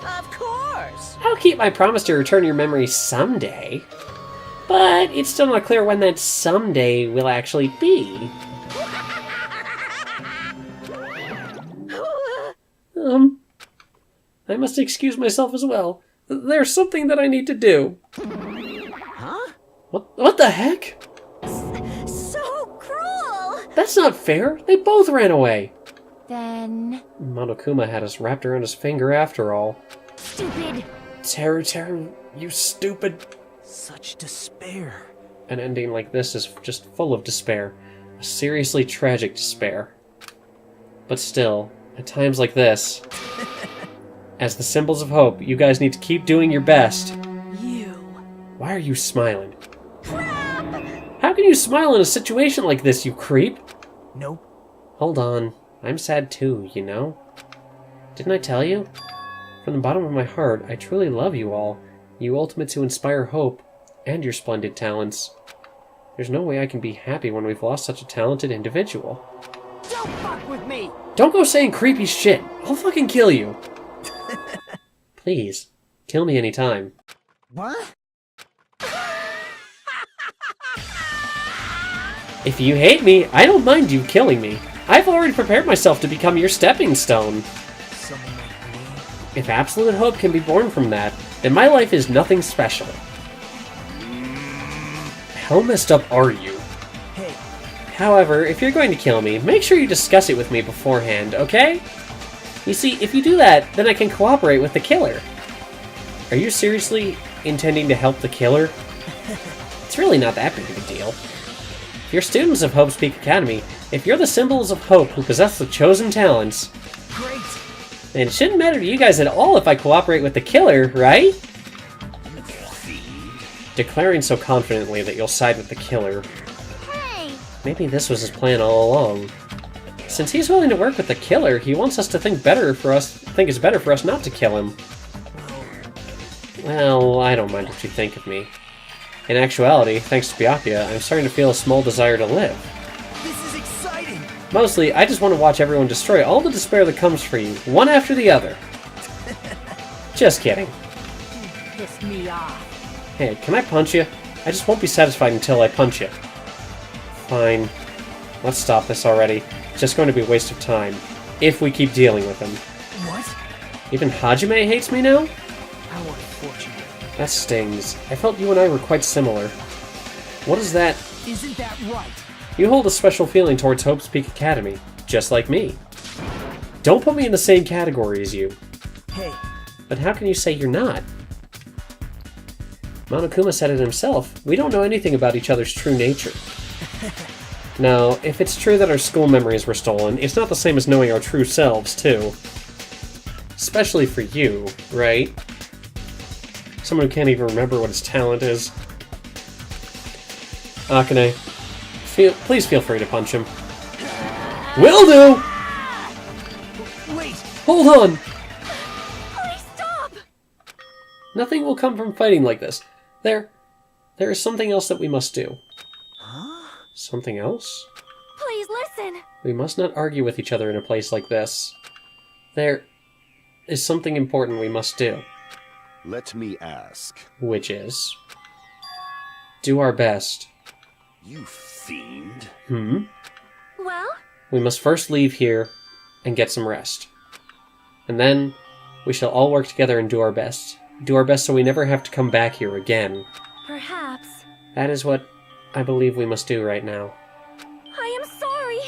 Of course. I'll keep my promise to return your memories someday. But it's still not clear when that someday will actually be. I must excuse myself as well. There's something that I need to do. Huh? What the heck? So cruel! That's not fair. They both ran away. Then... Monokuma had us wrapped around his finger after all. Stupid! Teru, you stupid... Such despair. An ending like this is just full of despair. A seriously tragic despair. But still, at times like this, as the symbols of hope, you guys need to keep doing your best. You. Why are you smiling? Crap! How can you smile in a situation like this, you creep? Nope. Hold on. I'm sad too, you know? Didn't I tell you? From the bottom of my heart, I truly love you all. You ultimate to inspire hope, and your splendid talents. There's no way I can be happy when we've lost such a talented individual. Don't fuck with me! Don't go saying creepy shit! I'll fucking kill you! Please, kill me anytime. What? If you hate me, I don't mind you killing me. I've already prepared myself to become your stepping stone. Someone like me. If absolute hope can be born from that, then my life is nothing special. How messed up are you? Hey. However, if you're going to kill me, make sure you discuss it with me beforehand, okay? You see, if you do that, then I can cooperate with the killer. Are you seriously intending to help the killer? It's really not that big of a deal. If you're students of Hope's Peak Academy, if you're the symbols of hope who possess the chosen talents, Great. then it shouldn't matter to you guys at all if I cooperate with the killer, right? Declaring so confidently that you'll side with the killer. Hey! Maybe this was his plan all along. Since he's willing to work with the killer, he wants us to think it's better for us not to kill him. Well, I don't mind what you think of me. In actuality, thanks to Byakuya, I'm starting to feel a small desire to live. This is exciting. Mostly, I just want to watch everyone destroy all the despair that comes for you, one after the other. Just kidding. Piss me off. Hey, can I punch you? I just won't be satisfied until I punch you. Fine. Let's stop this already. It's just going to be a waste of time. If we keep dealing with him. What? Even Hajime hates me now? How unfortunate. That stings. I felt you and I were quite similar. What is that? Isn't that right? You hold a special feeling towards Hope's Peak Academy, just like me. Don't put me in the same category as you. Hey. But how can you say you're not? Monokuma said it himself. We don't know anything about each other's true nature. Now, if it's true that our school memories were stolen, it's not the same as knowing our true selves, too. Especially for you, right? Someone who can't even remember what his talent is. Akane, please feel free to punch him. Will do! Wait. Hold on! Please stop! Nothing will come from fighting like this. There is something else that we must do. Huh? Something else? Please listen! We must not argue with each other in a place like this. There is something important we must do. Let me ask. Which is... do our best. You fiend. Well? We must first leave here and get some rest. And then we shall all work together and do our best. Do our best so we never have to come back here again. Perhaps. That is what I believe we must do right now. I am sorry.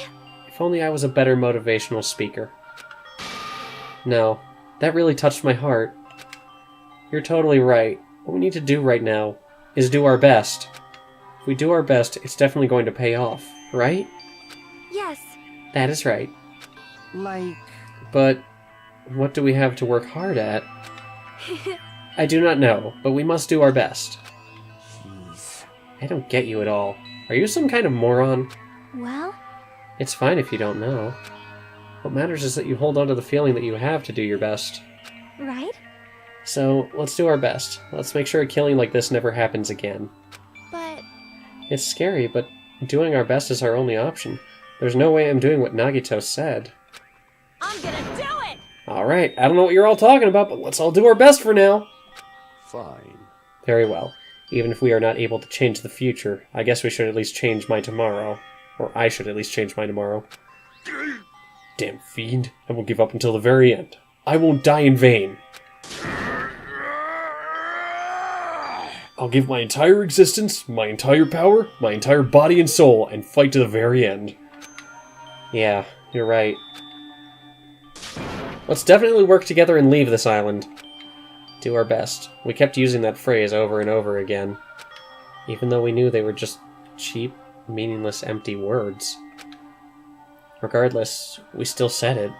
If only I was a better motivational speaker. No, that really touched my heart. You're totally right. What we need to do right now is do our best. If we do our best, it's definitely going to pay off, right? Yes. That is right. Like... But what do we have to work hard at? I do not know, but we must do our best. Jeez. I don't get you at all. Are you some kind of moron? Well? It's fine if you don't know. What matters is that you hold on to the feeling that you have to do your best. Right? So, let's do our best. Let's make sure a killing like this never happens again. But... It's scary, but doing our best is our only option. There's no way I'm doing what Nagito said. I'm gonna do it! Alright, I don't know what you're all talking about, but let's all do our best for now! Fine. Very well. Even if we are not able to change the future, I guess we should at least change my tomorrow. Or I should at least change my tomorrow. Damn fiend. I will give up until the very end. I won't die in vain. I'll give my entire existence, my entire power, my entire body and soul, and fight to the very end. Yeah, you're right. Let's definitely work together and leave this island. Do our best. We kept using that phrase over and over again, even though we knew they were just cheap, meaningless, empty words. Regardless, we still said it,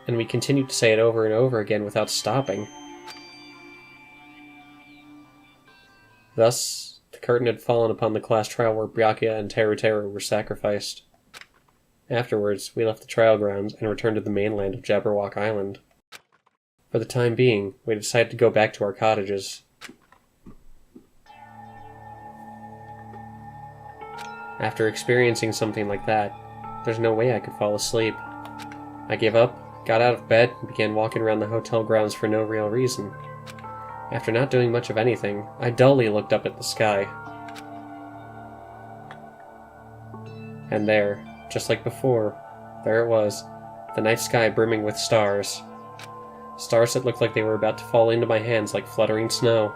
and we continued to say it over and over again without stopping. Thus, the curtain had fallen upon the class trial where Byakuya and Teru were sacrificed. Afterwards, we left the trial grounds and returned to the mainland of Jabberwock Island. For the time being, we decided to go back to our cottages. After experiencing something like that, there's no way I could fall asleep. I gave up, got out of bed, and began walking around the hotel grounds for no real reason. After not doing much of anything, I dully looked up at the sky. And there, just like before, there it was, the night sky brimming with stars. Stars that looked like they were about to fall into my hands like fluttering snow.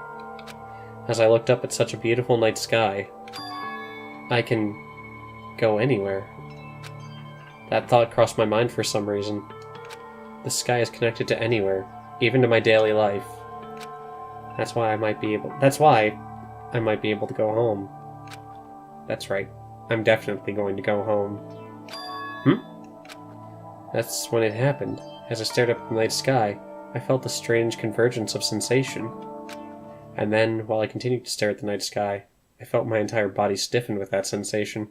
As I looked up at such a beautiful night sky, I can go anywhere. That thought crossed my mind for some reason. The sky is connected to anywhere, even to my daily life. That's why I might be able to go home. That's right. I'm definitely going to go home. That's when it happened. As I stared up at the night sky, I felt a strange convergence of sensation. And then, while I continued to stare at the night sky, I felt my entire body stiffen with that sensation.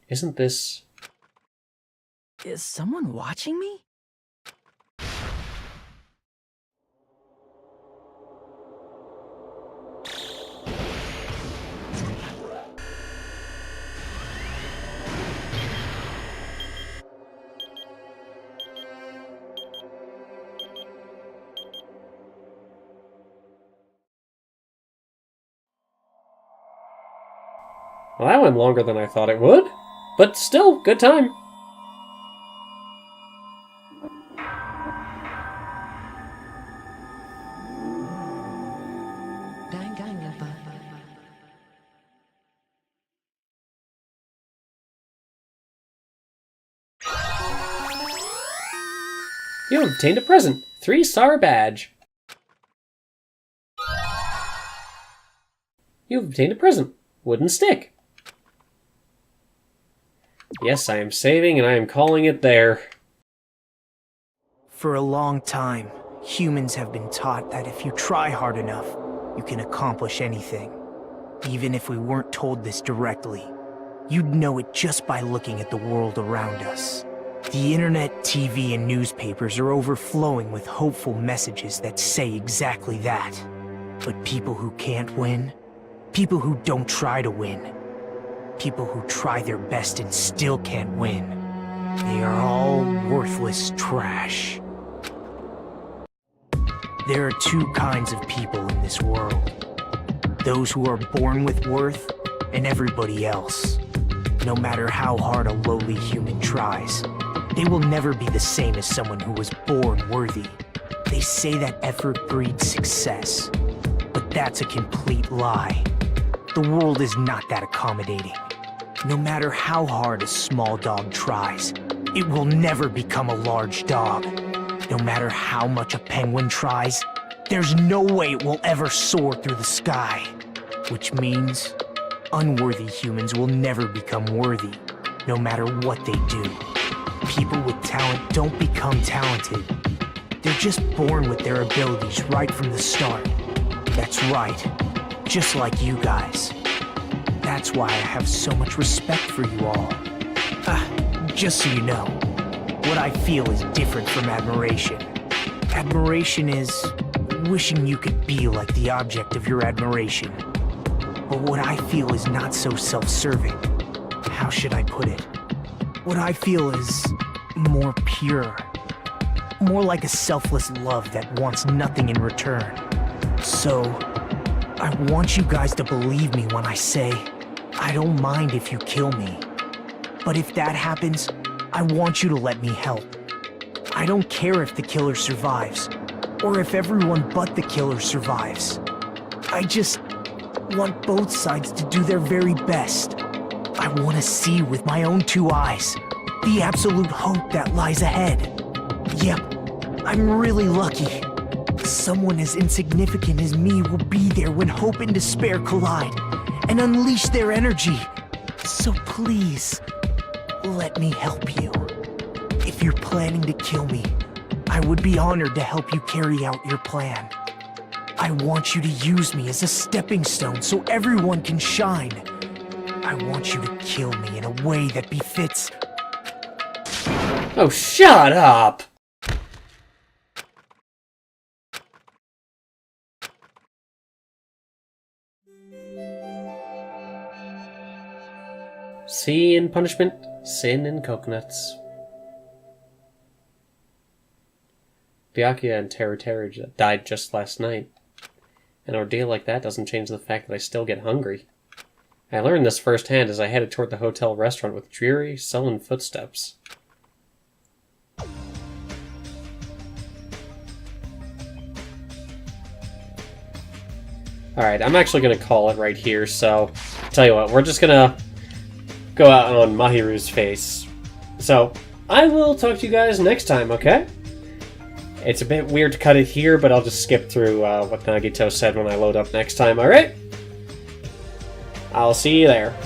Isn't this... Is someone watching me? Well, that went longer than I thought it would. But still, good time. You have obtained a present. 3-star badge. You have obtained a present. Wooden stick. Yes, I am saving and I am calling it there. For a long time, humans have been taught that if you try hard enough, you can accomplish anything. Even if we weren't told this directly, you'd know it just by looking at the world around us. The internet, TV, and newspapers are overflowing with hopeful messages that say exactly that. But people who can't win, people who don't try to win, people who try their best and still can't win, they are all worthless trash. There are two kinds of people in this world. Those who are born with worth, and everybody else. No matter how hard a lowly human tries, they will never be the same as someone who was born worthy. They say that effort breeds success, but that's a complete lie. The world is not that accommodating. No matter how hard a small dog tries, it will never become a large dog. No matter how much a penguin tries, there's no way it will ever soar through the sky. Which means unworthy humans will never become worthy, no matter what they do. People with talent don't become talented. They're just born with their abilities right from the start. That's right, just like you guys. That's why I have so much respect for you all. Just so you know, what I feel is different from admiration. Admiration is wishing you could be like the object of your admiration. But what I feel is not so self-serving. How should I put it? What I feel is more pure. More like a selfless love that wants nothing in return. So, I want you guys to believe me when I say, I don't mind if you kill me. But if that happens, I want you to let me help. I don't care if the killer survives, or if everyone but the killer survives. I just want both sides to do their very best. I want to see with my own two eyes the absolute hope that lies ahead. Yep, I'm really lucky. Someone as insignificant as me will be there when hope and despair collide and unleash their energy. So please, let me help you. If you're planning to kill me, I would be honored to help you carry out your plan. I want you to use me as a stepping stone so everyone can shine. I want you to kill me in a way that befits... Oh, shut up! See in punishment, sin in coconuts. Byakuya and Teru died just last night. An ordeal like that doesn't change the fact that I still get hungry. I learned this firsthand as I headed toward the hotel restaurant with dreary, sullen footsteps. Alright, I'm actually going to call it right here, so... Tell you what, we're just going to go out on Mahiru's face. So, I will talk to you guys next time, okay? It's a bit weird to cut it here, but I'll just skip through what Nagito said when I load up next time, alright? I'll see you there.